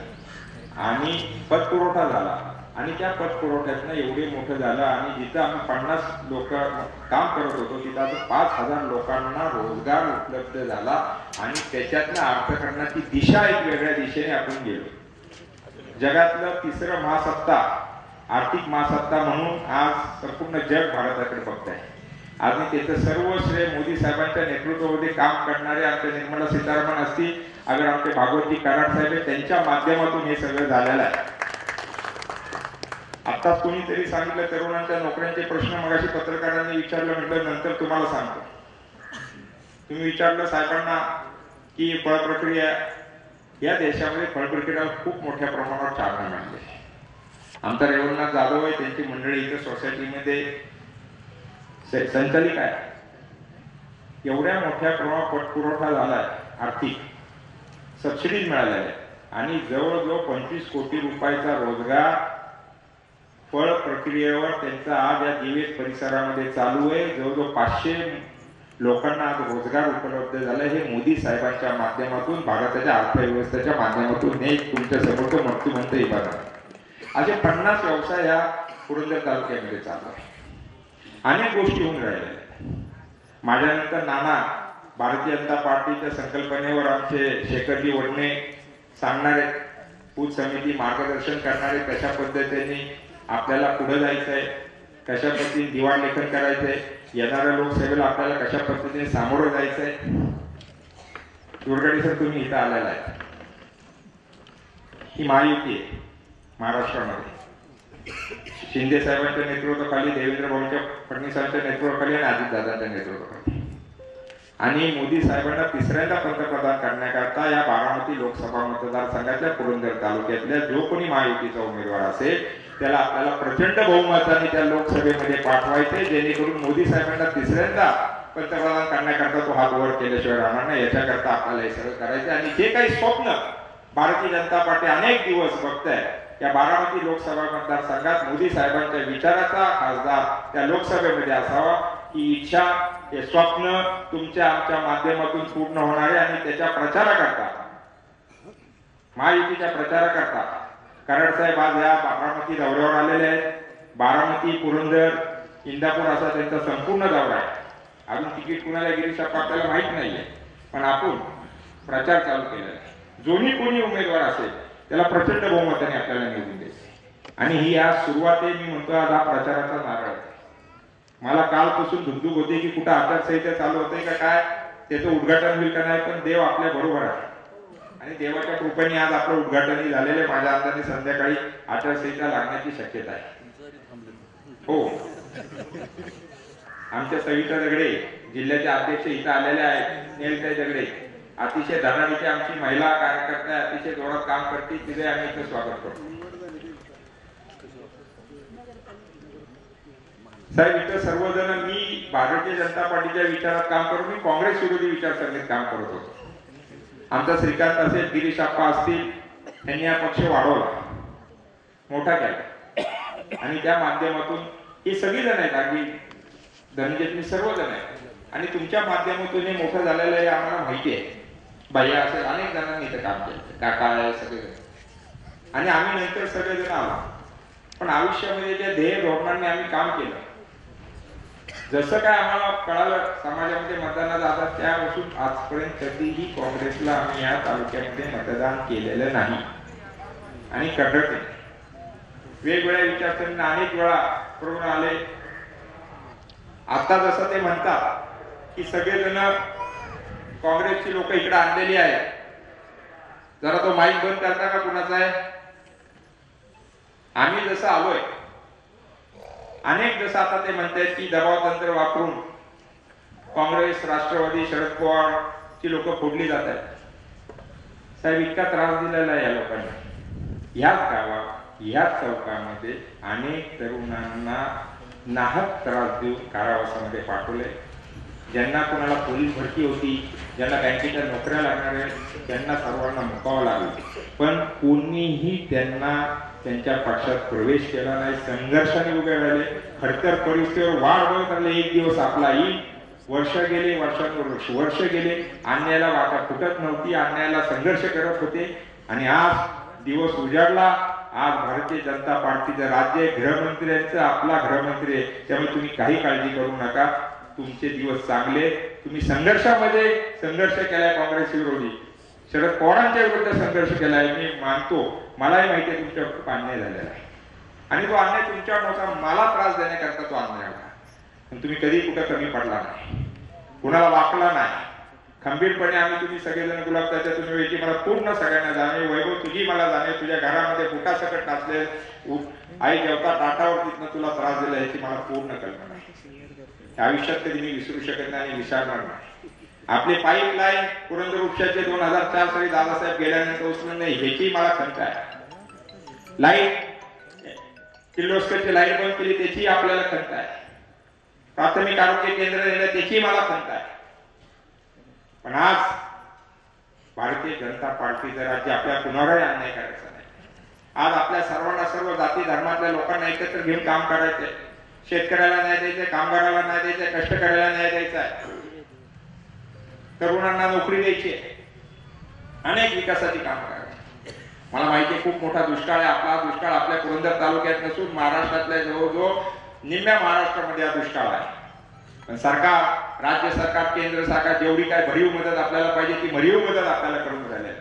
आणि पतपुरवठा झाला. आणि त्या पतपुरवठ्यातनं एवढे मोठं झालं आणि जिथं आम्ही 50 लोक काम करत होतो तिथं आता 5,000 लोकांना रोजगार उपलब्ध झाला आणि त्याच्यातनं अर्थकारणाची दिशा एक वेगळ्या दिशेने आपण गेलो. जगातलं 3रं महासत्ता आर्थिक महासत्ता म्हणून आज संपूर्ण जग भारताकडे बघत आहे. आणि त्याचं सर्व श्रेय मोदी साहेबांच्या नेतृत्वामध्ये काम करणारे आमच्या निर्मला सीतारामन असतील, अगर आमचे भागवतजी कराड साहेब त्यांच्या माध्यमातून हे सगळं झालेलं आहे. आताच कोणीतरी सांगितलं तरुणांच्या नोकऱ्यांचे प्रश्न मगाशी पत्रकारांनी विचारलं. म्हटलं नंतर तुम्हाला सांगतो. तुम्ही विचारलं साहेबांना की फळ प्रक्रिया या देशामध्ये फळ प्रक्रियेला खूप मोठ्या प्रमाणावर चालना मिळाली. आमचा रेवणनाथ जाधव आहे, त्यांची मंडळी इथं सोसायटीमध्ये संचालित आहे. एवढ्या मोठ्या प्रमाणात पतपुरवठा झालाय, आर्थिक सबसिडीज मिळाल्या आहेत आणि जवळजवळ 25 कोटी रुपयाचा रोजगार फळ प्रक्रियेवर त्यांचा आज या दिवेस परिसरामध्ये चालू आहे. जवळजवळ 500 लोकांना आज रोजगार उपलब्ध झाला. हे मोदी साहेबांच्या माध्यमातून भारताच्या अर्थव्यवस्थेच्या माध्यमातून हे तुमच्या समोर मूर्तिमंत इमारत असे 50 व्यवसाय या पुरंदर तालुक्यामध्ये चालू आहे. अनेक गोष्टी होऊन राहिल्या. माझ्यानंतर नाना भारतीय जनता पार्टीच्या संकल्पनेवर आमचे शेखरजी वडणे सांगणारे, बूथ समिती मार्गदर्शन करणारे कशा पद्धतीने आपल्याला पुढे जायचंय, कशा पद्धतीने दिवाण लेखन करायचंय, येणाऱ्या लोकसेवेला आपल्याला कशा पद्धतीने सामोरं जायचंय. दुर्गाडी सर तुम्ही इथं आलेला आहे. ही महायुती आहे महाराष्ट्रामध्ये. शिंदे साहेबांच्या नेतृत्वाखाली, देवेंद्र फडणवीसांच्या नेतृत्वाखाली आणि अजितदादांच्या नेतृत्वाखाली आणि मोदी साहेबांना 3ऱ्यांदा पंतप्रधान करण्याकरता या बारामती लोकसभा मतदारसंघाच्या पुरंदर तालुक्यातल्या जो कोणी महायुतीचा उमेदवार असेल त्याला आपल्याला प्रचंड बहुमताने त्या लोकसभेमध्ये पाठवायचे, जेणेकरून मोदी साहेबांना 3ऱ्यांदा पंतप्रधान करण्याकरता तो हात वर केल्याशिवाय राहणार नाही. याच्याकरता आपल्याला हे सगळं करायचे आणि जे काही स्वप्न भारतीय जनता पार्टी अनेक दिवस बघताय या बारामती लोकसभा मतदारसंघात मोदी साहेबांच्या विचाराचा खासदार त्या लोकसभेमध्ये असावा ही इच्छा, हे स्वप्न तुमच्या आमच्या माध्यमातून पूर्ण होणार आहे. आणि त्याच्या प्रचाराकरता, महायुतीच्या प्रचाराकरता कराड साहेब आज या बारामती दौऱ्यावर आलेले आहेत. बारामती, पुरंदर, इंदापूर असा त्यांचा संपूर्ण दौरा आहे. अजून तिकीट कुणाला गिरीश आपल्याला माहित नाहीये, पण आपण प्रचार चालू केलेला आहे. जोनी कोणी उमेदवार असेल त्याला प्रचंड बहुमताने आपल्याला निवडून द्यायचे. आणि ही आज सुरुवात आहे. मी म्हणतो आज हा प्रचाराचा नारळ आहे. मला कालपासून धुकधुक होते की कुठं आचारसंहिता चालू होते का काय, त्याचं उद्घाटन होईल का नाही, पण देव आपल्या बरोबर आहे आणि देवाच्या कृपेने आज आपलं उद्घाटनही झालेलं. माझ्या अंदाने संध्याकाळी आचारसंहिता लागण्याची शक्यता आहे. हो, आमच्या सविता दगडे जिल्ह्याचे अध्यक्ष इथं आलेले आहेत. नेलताई दगडे अतिशय धडाडीची आमची महिला कार्यकर्ता, अतिशय जोरात काम करते. तिथे आम्ही इथं स्वागत करतो. साहेब इथं सर्वजण, मी भारतीय जनता पार्टीच्या विचारात काम करून मी काँग्रेस विरोधी विचारसरणीत काम करत होतो. आमचा श्रीकांत असेल, गिरीश आप्पा असतील, त्यांनी हा पक्ष वाढवला, मोठा केला आणि त्या माध्यमातून हे सगळी जण आहेत, अगदी धनंजय सर्वजण आहेत आणि तुमच्या माध्यमातून हे मोठं झालेलं आहे आम्हाला माहिती आहे. भैया असेल, अनेक जणांनी इथं काम केलं, काका आहे, सगळेजण आणि आम्ही नंतर सगळेजण आलो. पण आयुष्यामध्ये ज्या ध्येय धोरणांनी आम्ही काम केलं, जसं काय आम्हाला कळालं समाजामध्ये मतदानाचा आधार, त्यापासून आजपर्यंत कधीही काँग्रेसला आम्ही या तालुक्यामध्ये मतदान केलेलं नाही आणि करत नाही. वेगवेगळ्या विचारसरणींना अनेक वेळा करून आले. आता जसं ते म्हणतात की सगळेजण काँग्रेसची लोक इकडे आणलेली आहेत, जरा तो माईक बंद करता का कुणाचा आहे? आम्ही जसं आलोय, अनेक जसं आता ते म्हणतात की दबाव तंत्र वापरून काँग्रेस, राष्ट्रवादी, शरद पवार ची लोक फोडली जात आहेत. साहेब, इतका त्रास दिलेला आहे या लोकांनी. याच गावात, याच चौकामध्ये अनेक तरुणांना नाहक त्रास देऊन कारावासामध्ये पाठवले. ज्यांना कोणाला पोलीस भरती होती, ज्यांना बँकेच्या नोकऱ्या लागणार आहेत, त्यांना सर्वांना मुकावं लागलं. पण कोणीही त्यांना त्यांच्या पक्षात प्रवेश केला नाही. संघर्षाने उभे राहिले. खडतर परिस्थितीवर वाढ बघत राहिले. एक दिवस आपला येईल. वर्ष गेले, वर्षांवर वर्ष गेले. अन्यायाला वाटा फुटत नव्हती, अन्यायाला संघर्ष करत होते आणि आज दिवस उजाडला. आज भारतीय जनता पार्टीचं राज्य गृहमंत्र्यांचं आपला गृहमंत्री आहे. त्यामुळे तुम्ही काही काळजी करू नका. तुमचे दिवस चांगले. तुम्ही संघर्षामध्ये संघर्ष केलाय, काँग्रेस विरोधी, शरद पवारांच्या विरुद्ध संघर्ष केलाय. मी मानतो, मलाही माहिती आहे तुमच्यावर खूप अन्याय झालेला आहे आणि तो अन्याय तुमच्यावर नव्हता, मला त्रास देण्याकरता तो अन्याय होता. पण तुम्ही कधी कुठं कमी पडला नाही, कुणाला वाकला नाही. खंबीरपणे आम्ही तुम्ही सगळेजण गुलाब त्याच्या तुम्ही वेळी मला पूर्ण सगळ्यांना जाणे. वैभव, तुझी मला जाणे. तुझ्या घरामध्ये बुटासकट नाचले, आई जेवता ताटावर तिथनं तुला त्रास दिला याची मला पूर्ण कल्पना आहे. आयुष्यात कधी मी विसरू शकत नाही आणि विसरणार नाही. आपले पाईपलाईन पुरंदर उपशाचे 2004 साली दादासाहेब गेल्यानंतर उचलून नाही, ह्याची मला खंत आहे. लाईट किर्लोस्करची लाईट बंद केली, त्याची आपल्याला खंत आहे. प्राथमिक आरोग्य केंद्र दिलं, त्याची मला खंत आहे. पण आज भारतीय जनता पार्टीचं राज्य आपल्या कुणावरही अन्याय करायचा नाही. आज आपल्या सर्वांना, सर्व जाती धर्मातल्या लोकांना एकत्र घेऊन काम करायचंय. शेतकऱ्याला न्याय द्यायचा, कामगाराला न्याय द्यायचा, कष्टकऱ्याला न्याय द्यायचा, तरुणांना नोकरी द्यायची, अनेक विकासाची कामं करायची. मला माहिती आहे खूप मोठा दुष्काळ आहे. आपला दुष्काळ आपल्या पुरंदर तालुक्यात नसून महाराष्ट्रातल्या जवळजवळ निम्म्या महाराष्ट्रामध्ये हा दुष्काळ आहे. पण सरकार, राज्य सरकार, केंद्र सरकार जेवढी काय भरीव मदत आपल्याला पाहिजे ती भरीव मदत आपल्याला करून राहिली आहे.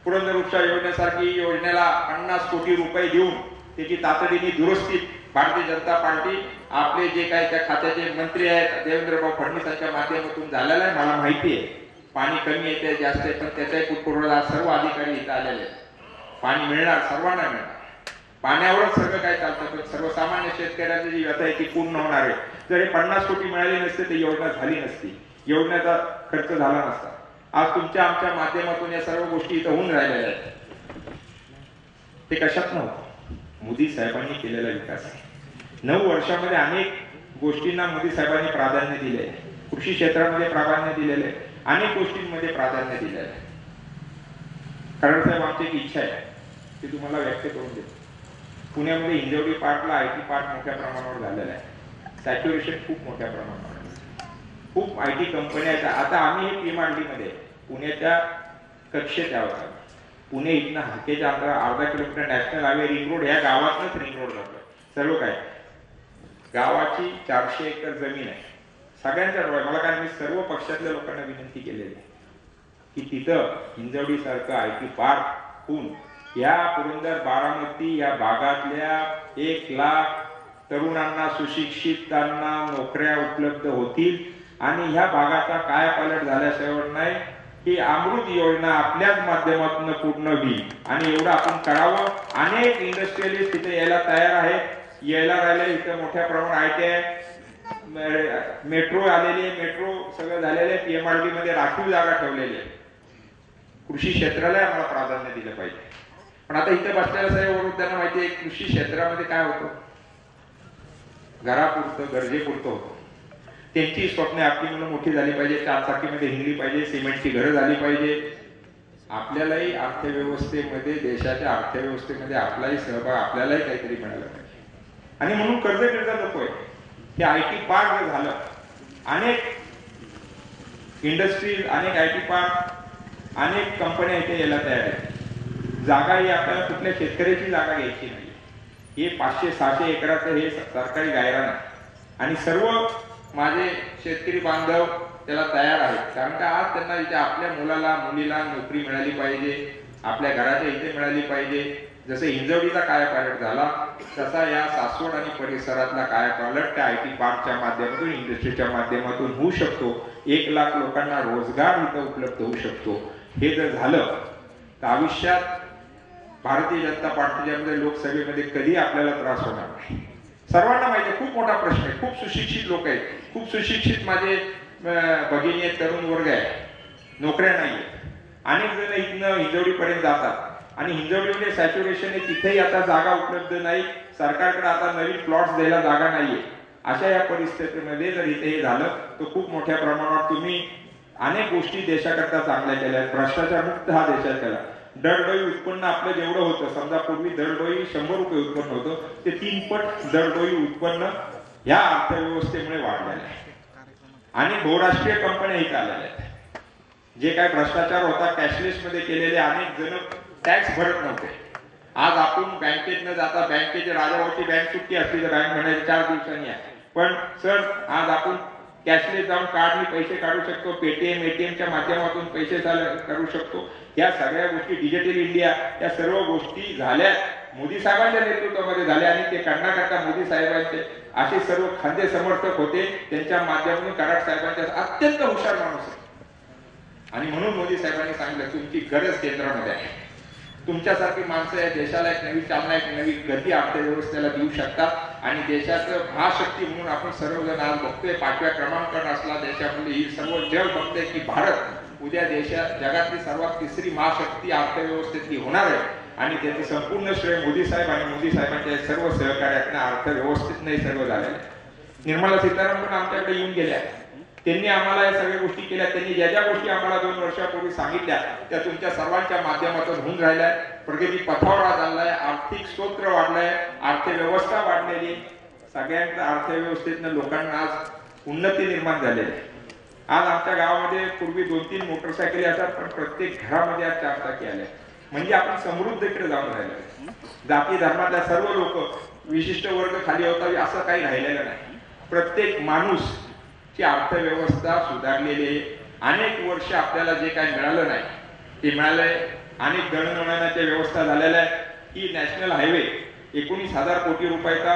पुरंदर उपचार योजनेसारखी योजनेला 50 कोटी रुपये देऊन त्याची तातडीने दुरुस्ती भारतीय जनता पार्टी, आपले जे काय त्या खात्याचे मंत्री आहेत देवेंद्रभाऊ फडणवीसांच्या माध्यमातून झालेला आहे. मला माहिती आहे पाणी कमी येते, जास्त आहे, पण त्याचाही पुरवठा सर्व अधिकारी इथं आलेले आहेत. पाणी मिळणार, सर्वांना मिळणार. पाण्यावरच सगळं काय चालतं. पण सर्वसामान्य शेतकऱ्यांची जी व्यथा आहे ती पूर्ण होणार आहे. जर हे 50 कोटी मिळाले नसते तर योजना झाली नसती, योजनेचा खर्च झाला नसता. आज तुमच्या आमच्या माध्यमातून या सर्व गोष्टी इथं होऊन राहिलेल्या आहेत. ते कशात नव्हतं, मोदी साहेबांनी केलेला विकास आहे. 9 वर्षामध्ये अनेक गोष्टींना मोदी साहेबांनी प्राधान्य दिले. कृषी क्षेत्रामध्ये प्राधान्य दिलेले, अनेक गोष्टींमध्ये प्राधान्य दिलेलं आहे. कारण साहेब, आमची एक इच्छा आहे ती तुम्हाला व्यक्त करून देतो. पुण्यामध्ये हिंजवडी पार्कला IT पार्क मोठ्या प्रमाणावर झालेला आहे. सॅच्युरेशन खूप मोठ्या प्रमाणावर आहे. खूप IT कंपन्या आहेत. आता आम्ही हे PMRD मध्ये पुण्याच्या कक्षेत आहोत. पुणे इथनं हाकेच्या अंतरा 1/2 kilometre national highway, ring road, ह्या गावातच रिंग रोड जातो. सर्व काय गावाची 400 एकर जमीन आहे. सगळ्यांच्या डोळ्यात मला काय, मी सर्व पक्षातल्या लोकांना विनंती केलेली आहे की तिथं हिंजवडी सारखं IT पार्क होऊन या पुरंदर, बारामती या भागातल्या 1 लाख तरुणांना, सुशिक्षितांना नोकऱ्या उपलब्ध होतील आणि ह्या भागाचा कायापालट झाल्याशिवाय नाही ही अमृत योजना आपल्याच माध्यमातून पूर्ण होईल. आणि एवढं आपण करावं. अनेक इंडस्ट्रियलिस्ट तिथे यायला तयार आहेत, यायला राहिले. इथं मोठ्या प्रमाणात ITI, मेट्रो आलेली आहे, मेट्रो सगळं झालेलं आहे. PMRD मध्ये राखीव जागा ठेवलेली आहे. कृषी क्षेत्राला आम्हाला प्राधान्य दिलं पाहिजे. पण आता इथे बसलेल्या सर्व वृद्धांना माहिती आहे कृषी क्षेत्रामध्ये काय होतं, घरापुरतं, गरजेपुरतं होतं. त्यांची स्वप्ने आपली मुलं मोठी झाली पाहिजे, 4 चाकीमध्ये हिंडली पाहिजे, सिमेंटची घरं झाली पाहिजे. आपल्यालाही अर्थव्यवस्थेमध्ये, देशाच्या अर्थव्यवस्थेमध्ये आपलाही सहभाग, आपल्यालाही काहीतरी मिळालं पाहिजे. आणि म्हणून कर्ज नको आहे. हे IT पार्क झालं, अनेक इंडस्ट्रीज, अनेक IT पार्क, अनेक कंपन्या इथे यायला तयार आहेत. जागा ही आपल्याला कुठल्या शेतकऱ्याची जागा घ्यायची नाही. हे 500-600 एकराचं हे सरकारी गायरान आहे आणि सर्व माझे शेतकरी बांधव त्याला तयार आहेत. कारण का आज त्यांना इथे आपल्या मुलाला मुलीला नोकरी मिळाली पाहिजे, आपल्या घराच्या इथे मिळाली पाहिजे. जसे हिंजवडीचा कायापालट झाला तसा या सासवड आणि परिसरातला कायापालट त्या IT पार्कच्या माध्यमातून, इंडस्ट्रीच्या माध्यमातून होऊ शकतो. 1 लाख लोकांना रोजगार इथं उपलब्ध होऊ शकतो. हे जर झालं तर आयुष्यात भारतीय जनता पार्टीच्या लोकसभेमध्ये कधी आपल्याला त्रास होणार नाही. सर्वांना माहिती आहे, खूप मोठा प्रश्न आहे. खूप सुशिक्षित लोक आहेत, खूप सुशिक्षित माझे भगिनी आहेत, तरुण वर्ग आहे, नोकऱ्या नाही आहेत. अनेक जण इथनं हिंजवडीपर्यंत जातात आणि हिंजवडीमध्ये सॅच्युरेशन आहे, तिथेही आता जागा उपलब्ध नाही. सरकारकडे आता नवीन प्लॉट्स द्यायला जागा नाहीये. अशा या परिस्थितीमध्ये जर इथे हे झालं तर खूप मोठ्या प्रमाणावर तुम्ही अनेक गोष्टी देशाकरता चांगल्या केल्या. भ्रष्टाचार मुक्त हा देशात केला. दरडोई उत्पन्न आपलं जेवढं होतं, समजा पूर्वी दरडोई 100 रुपये उत्पन्न होतं, ते 3 पट दरडोई उत्पन्न या अर्थव्यवस्थेमुळे वाढलेलं आहे. आणि बहुराष्ट्रीय कंपन्या इथे आलेल्या आहेत. जे काय भ्रष्टाचार होता कॅशलेस मध्ये केलेले, अनेक जण टॅक्स भरत नव्हते. आज आपण बँकेत न जाता, बँकेची राजाभाऊची बँक सुट्टी असली तर बँक म्हणायची 4 दिवसांनी आहे, पण सर आज आपण कॅशलेस जाऊन कार्डनी पैसे काढू शकतो, पेटीएम ATMच्या माध्यमातून पैसे करू शकतो. या सगळ्या गोष्टी, डिजिटल इंडिया, या सर्व गोष्टी झाल्या मोदी साहेबांच्या नेतृत्वामध्ये झाल्या. आणि ते करण्याकरता मोदी साहेबांचे असे सर्व खांदे समर्थक होते. त्यांच्या माध्यमातून कराड साहेबांच्या अत्यंत हुशार माणूस आहे. आणि म्हणून मोदी साहेबांनी सांगितलं तुमची गरज केंद्रामध्ये आहे. तुमच्यासारखी माणसं या देशाला एक नवी चालना, एक नवी गती अर्थव्यवस्थेला देऊ शकतात. आणि देशाचं महाशक्ती म्हणून आपण सर्वजण आज बघतोय. 5व्या क्रमांकावर असला देशामध्ये ही सर्व जग बघतोय की भारत उद्या जगातली सर्वात 3री महाशक्ती अर्थव्यवस्थेतली होणार आहे. आणि त्याचं संपूर्ण श्रेय मोदी साहेब आणि मोदी साहेबांच्या सर्व सहकार्यातनं अर्थव्यवस्थेत नाही सर्व झालेलं आहे. निर्मला सीतारामन पण आमच्याकडे येऊन गेल्या. त्यांनी आम्हाला या सगळ्या गोष्टी केल्या. त्यांनी ज्या ज्या गोष्टी आम्हाला 2 वर्षापूर्वी सांगितल्या त्या तुमच्या सर्वांच्या माध्यमातून होऊन राहिल्या. प्रगती पथावर चाललाय, आर्थिक स्तोत्र वाढलाय, अर्थव्यवस्था वाढलेली, सगळ्यांच्या अर्थव्यवस्थेतनं लोकांना आज उन्नती निर्माण झालेली आहे. आज आमच्या गावामध्ये पूर्वी 2-3 मोटरसायकली असतात, पण प्रत्येक घरामध्ये आज 4 चाकी आल्या. म्हणजे आपण समृद्धीकडे जाऊन राहिलो. जाती धर्मातल्या सर्व लोक, विशिष्ट वर्ग खाली होता असं काही राहिलेलं नाही. प्रत्येक माणूस ची अर्थव्यवस्था सुधारलेली आहे. अनेक वर्ष आपल्याला जे काही मिळालं नाही ते मिळालंय. अनेक दळणवळणाच्या व्यवस्था झालेल्या आहे. ही नॅशनल हायवे 19,000 कोटी रुपयाचा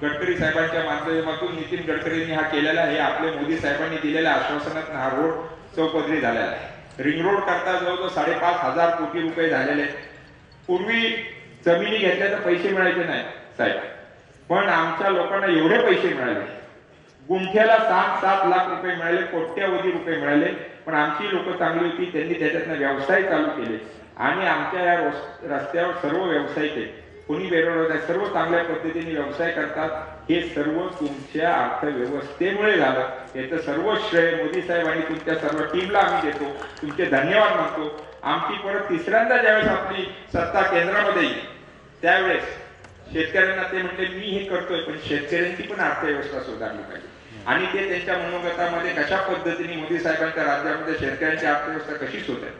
गडकरी साहेबांच्या माध्यमातून नितीन गडकरींनी हा केलेला आहे. आपले मोदी साहेबांनी दिलेल्या आश्वासनात हा रोड चौपदरी झालेला आहे. रिंग रोड करता जवळजवळ 5,500 कोटी रुपये झालेले आहेत. पूर्वी जमिनी घेतल्या तर पैसे मिळायचे नाही साहेब, पण आमच्या लोकांना एवढे पैसे मिळाले. गुंठ्याला 7 लाख रुपये मिळाले, कोट्यावधी रुपये मिळाले. पण आमची लोक चांगली होती, त्यांनी त्याच्यातनं व्यवसाय चालू केले. आणि आमच्या या रस्त्यावर सर्व व्यावसायिक आहेत, कोणी बेरोजगार आहे, सर्व चांगल्या पद्धतीने व्यवसाय करतात. हे सर्व तुमच्या अर्थव्यवस्थेमुळे झालं. याचं सर्व श्रेय मोदी साहेब आणि तुमच्या सर्व टीमला आम्ही देतो. तुमचे धन्यवाद मानतो. आमची परत 3ऱ्यांदा ज्यावेळेस आपली सत्ता केंद्रामध्ये येईल त्यावेळेस शेतकऱ्यांना ते म्हणले मी हे करतोय, पण शेतकऱ्यांची पण अर्थव्यवस्था सुधारली पाहिजे. आणि ते त्यांच्या मनोगतामध्ये कशा पद्धतीने मोदी साहेबांच्या राज्यामध्ये शेतकऱ्यांची अर्थव्यवस्था कशी सुधारेल,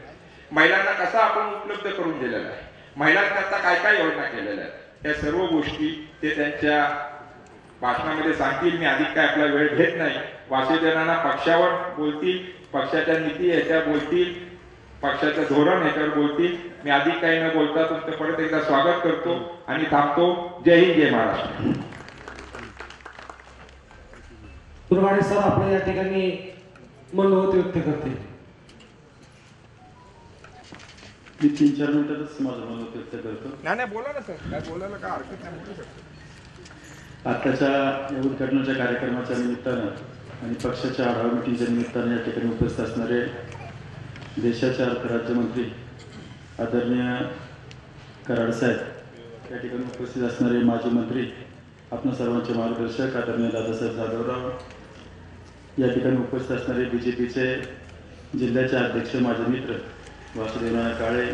महिलांना कसा आपण उपलब्ध करून दिलेला आहे, महिलांकरता काय काय योजना केलेल्या आहेत, या सर्व गोष्टी ते त्यांच्या भाषणामध्ये सांगतील. मी अधिक काय आपला वेळ घेत नाही. वासेजनांना पक्षावर बोलतील, पक्षाच्या नीती याच्या बोलतील, पक्षाचं धोरण याच्यावर बोलतील. मी अधिक काही न बोलता तुमचं परत एकदा स्वागत करतो आणि थांबतो. जय हिंद, जय महाराष्ट्र. दुर्वाडे सर आपल्या या ठिकाणी मनोगत व्यक्त करते. मी 3-4 मिनिटातच माझं मनोगत व्यक्त करतो. नाही बोला ना सर, काय बोलायला काय हरकत नाही, बोलू शकतो. आताच्या या उद्घाटनाच्या कार्यक्रमाच्या निमित्तानं आणि पक्षाच्या आढावा मिटिंगच्या निमित्तानं या ठिकाणी उपस्थित असणारे देशाचे अर्थ राज्यमंत्री आदरणीय कराड साहेब, या ठिकाणी उपस्थित असणारे माजी मंत्री, आपल्या सर्वांचे मार्गदर्शक आदरणीय दादासाहेब जाधवराव, या ठिकाणी उपस्थित असणारे BJPचे जिल्ह्याचे अध्यक्ष माझे मित्र वासुदेवराव काळे,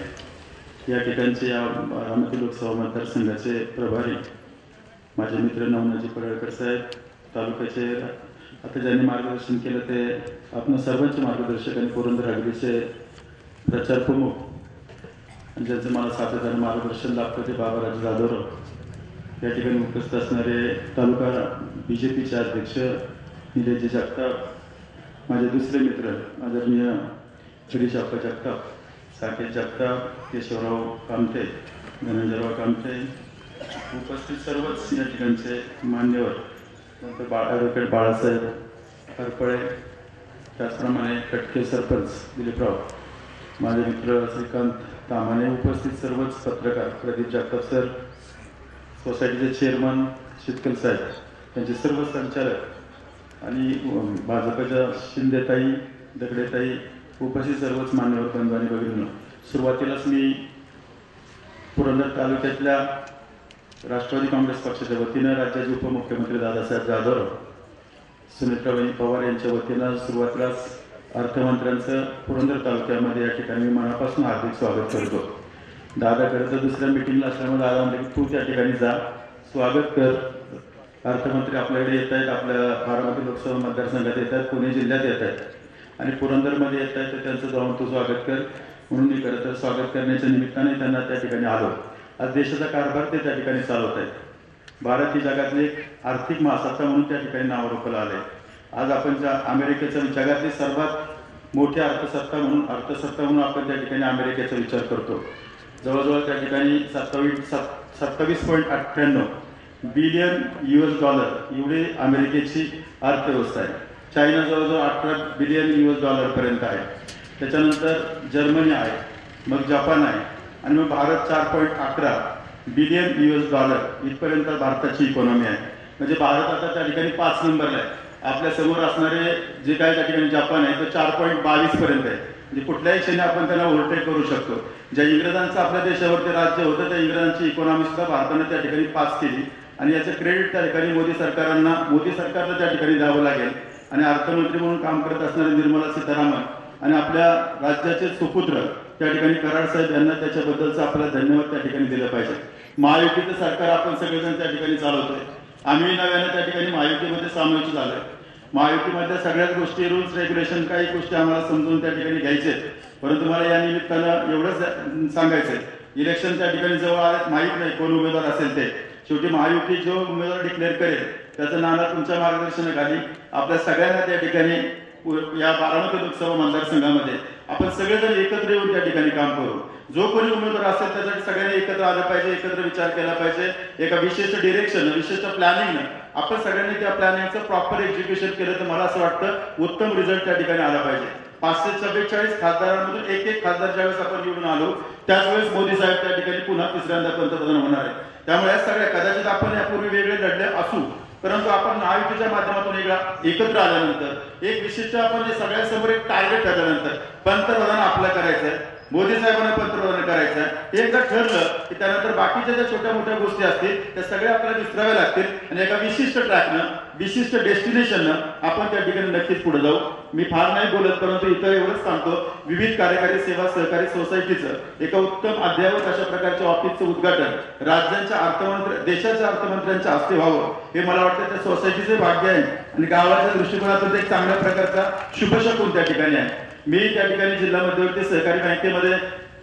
या ठिकाणचे या बारामती लोकसभा मतदारसंघाचे प्रभारी माझे मित्र नवनाजी पडळकर साहेब, तालुक्याचे आता ज्यांनी मार्गदर्शन केलं ते आपण सर्वांचे मार्गदर्शक आणि पुरंदर हवेलीचे प्रचार प्रमुख आणि ज्यांचं मला सातत्यानं मार्गदर्शन लाभतं ते बाबाराजे जाधवराव, या ठिकाणी उपस्थित असणारे तालुका BJPचे अध्यक्ष निलेशजी जगताप, माझे दुसरे मित्र आदरणीय हरीशाप्पा जगताप, साकेत जगताप, केशवराव कामते, धनंजयराव कामते, उपस्थित सर्वच या ठिकाणचे मान्यवर, नंतर ॲडव्होकेट बाळासाहेब हरपळे, त्याचप्रमाणे कटके सरपंच दिलीपराव, माझे मित्र श्रीकांत तामाने, उपस्थित सर्वच पत्रकार, प्रदीप जगताप सर, सोसायटीचे चेअरमन शितकल साहेब, त्यांचे सर्व संचालक आणि भाजपच्या शिंदेताई, दगडेताई, उपस्थित सर्वच मान्यवर बंधू आणि भगिनींनो, सुरुवातीलाच मी पुरंदर तालुक्यातल्या राष्ट्रवादी काँग्रेस पक्षाच्या वतीनं राज्याचे उपमुख्यमंत्री दादासाहेब जाधवराव, सुमित्राबाई पवार यांच्या वतीनं सुरुवातीलाच अर्थमंत्र्यांचं पुरंदर तालुक्यामध्ये या ठिकाणी मनापासून हार्दिक स्वागत करतो. दादाकडे तर दुसऱ्या मिटिंगला असल्यामुळे दादा म्हणले की तू त्या ठिकाणी जा, स्वागत कर. अर्थमंत्री आपल्याकडे येत आहेत, आपल्या बारामती लोकसभा मतदारसंघात येत आहेत, पुणे जिल्ह्यात येत आहेत आणि पुरंदरमध्ये येत आहेत, तर त्यांचं जाऊन तू स्वागत कर. म्हणून मी खरं तर स्वागत करण्याच्या निमित्ताने त्यांना त्या ठिकाणी आलो. आज देशाचा कारभार ते त्या ठिकाणी चालवत आहेत. भारत ही जगातली एक आर्थिक महासत्ता म्हणून त्या ठिकाणी नावारूपाला आलं आहे. आज आपण अमेरिकेचं जगातली सर्वात मोठी अर्थसत्ता म्हणून आपण त्या ठिकाणी अमेरिकेचा विचार करतो. जवळजवळ त्या ठिकाणी 27.98 बिलियन US एवढी अमेरिकेची अर्थव्यवस्था आहे. चायना जवळजवळ 18 बिलियन US पर्यंत आहे. त्याच्यानंतर जर्मनी आहे, मग जपान आहे आणि मग भारत 4.11 बिलियन US इथपर्यंत भारताची इकॉनॉमी आहे. म्हणजे भारत आता त्या ठिकाणी 5 नंबरला आहे. आपल्या समोर असणारे जे काय त्या ठिकाणी जपान आहे तो 4.22 पर्यंत आहे. म्हणजे कुठल्याही क्षणी आपण त्यांना ओव्हरटेक करू शकतो. ज्या इंग्रजांचं आपल्या देशावरती राज्य होतं त्या इंग्रजांची इकॉनॉमी सुद्धा भारतानं त्या ठिकाणी पास केली आणि याचं क्रेडिट त्या ठिकाणी मोदी सरकारला त्या ठिकाणी द्यावं लागेल. आणि अर्थमंत्री म्हणून काम करत असणारे निर्मला सीतारामन आणि आपल्या राज्याचे सुपुत्र त्या ठिकाणी कराड साहेब यांना त्याच्याबद्दलचं आपल्याला धन्यवाद त्या ठिकाणी दिलं पाहिजे. महायुतीचं सरकार आपण सगळेजण त्या ठिकाणी चालवतोय. आम्ही नव्यानं त्या ठिकाणी महायुतीमध्ये सामायिक झालोय. महायुतीमधल्या सगळ्याच गोष्टी, रूल्स रेग्युलेशन, काही गोष्टी आम्हाला समजून त्या ठिकाणी घ्यायचे आहेत. परंतु मला या निमित्तानं एवढंच सांगायचं आहे, इलेक्शन त्या ठिकाणी जवळ आले, माहीत नाही कोण उमेदवार असेल ते. शेवटी महायुती जो उमेदवार डिक्लेअर करेल त्याचं नाना तुमच्या मार्गदर्शनाखाली आपल्या सगळ्यांना त्या ठिकाणी या बारामती लोकसभा मतदारसंघामध्ये आपण सगळेजण एकत्र येऊन त्या ठिकाणी काम करू. जो कोणी उमेदवार असेल त्यासाठी सगळ्यांनी एकत्र आलं पाहिजे, एकत्र विचार केला पाहिजे. एका विशिष्ट डिरेक्शन, विशिष्ट प्लॅनिंगनं आपण सगळ्यांनी त्या प्लॅनिंगचं प्रॉपर एक्झिक्युशन केलं तर मला असं वाटतं उत्तम रिझल्ट त्या ठिकाणी आला पाहिजे. 544 खासदारांमधून एक खासदार ज्यावेळेस आपण निवडून आलो त्याच वेळेस मोदी साहेब त्या ठिकाणी पुन्हा तिसऱ्यांदा पंतप्रधान होणार आहे. त्यामुळे या सगळ्या कदाचित आपण यापूर्वी वेगळे लढले असू, परंतु आपण महायुतीच्या माध्यमातून एकत्र आल्यानंतर एक विशिष्ट आपण जे सगळ्यांसमोर एक टार्गेट ठरल्यानंतर पंतप्रधान आपलं करायचं आहे, मोदी साहेबांना पंतप्रधान करायचं आहे. एकदा ठरलं की त्यानंतर बाकीच्या ज्या छोट्या मोठ्या गोष्टी असतील त्या सगळ्या आपल्याला विसराव्या लागतील आणि एका विशिष्ट ट्रॅकनं, विशिष्ट डेस्टिनेशननं आपण त्या ठिकाणी नक्कीच पुढे जाऊ. मी फार नाही बोलत, परंतु इथं एवढंच सांगतो, विविध कार्यकारी सेवा सहकारी सोसायटीचं एका उत्तम अद्ययावत अशा प्रकारच्या ऑफिसचं उद्घाटन राज्यांच्या देशाच्या अर्थमंत्र्यांच्या हस्ते व्हावं हे मला वाटतं त्या सोसायटीचे भाग्य आहे आणि गावाच्या दृष्टिकोनातून एक चांगल्या प्रकारचा शुभशकून त्या ठिकाणी आहे. मी त्या ठिकाणी जिल्हा मध्यवर्ती सहकारी बँकेमध्ये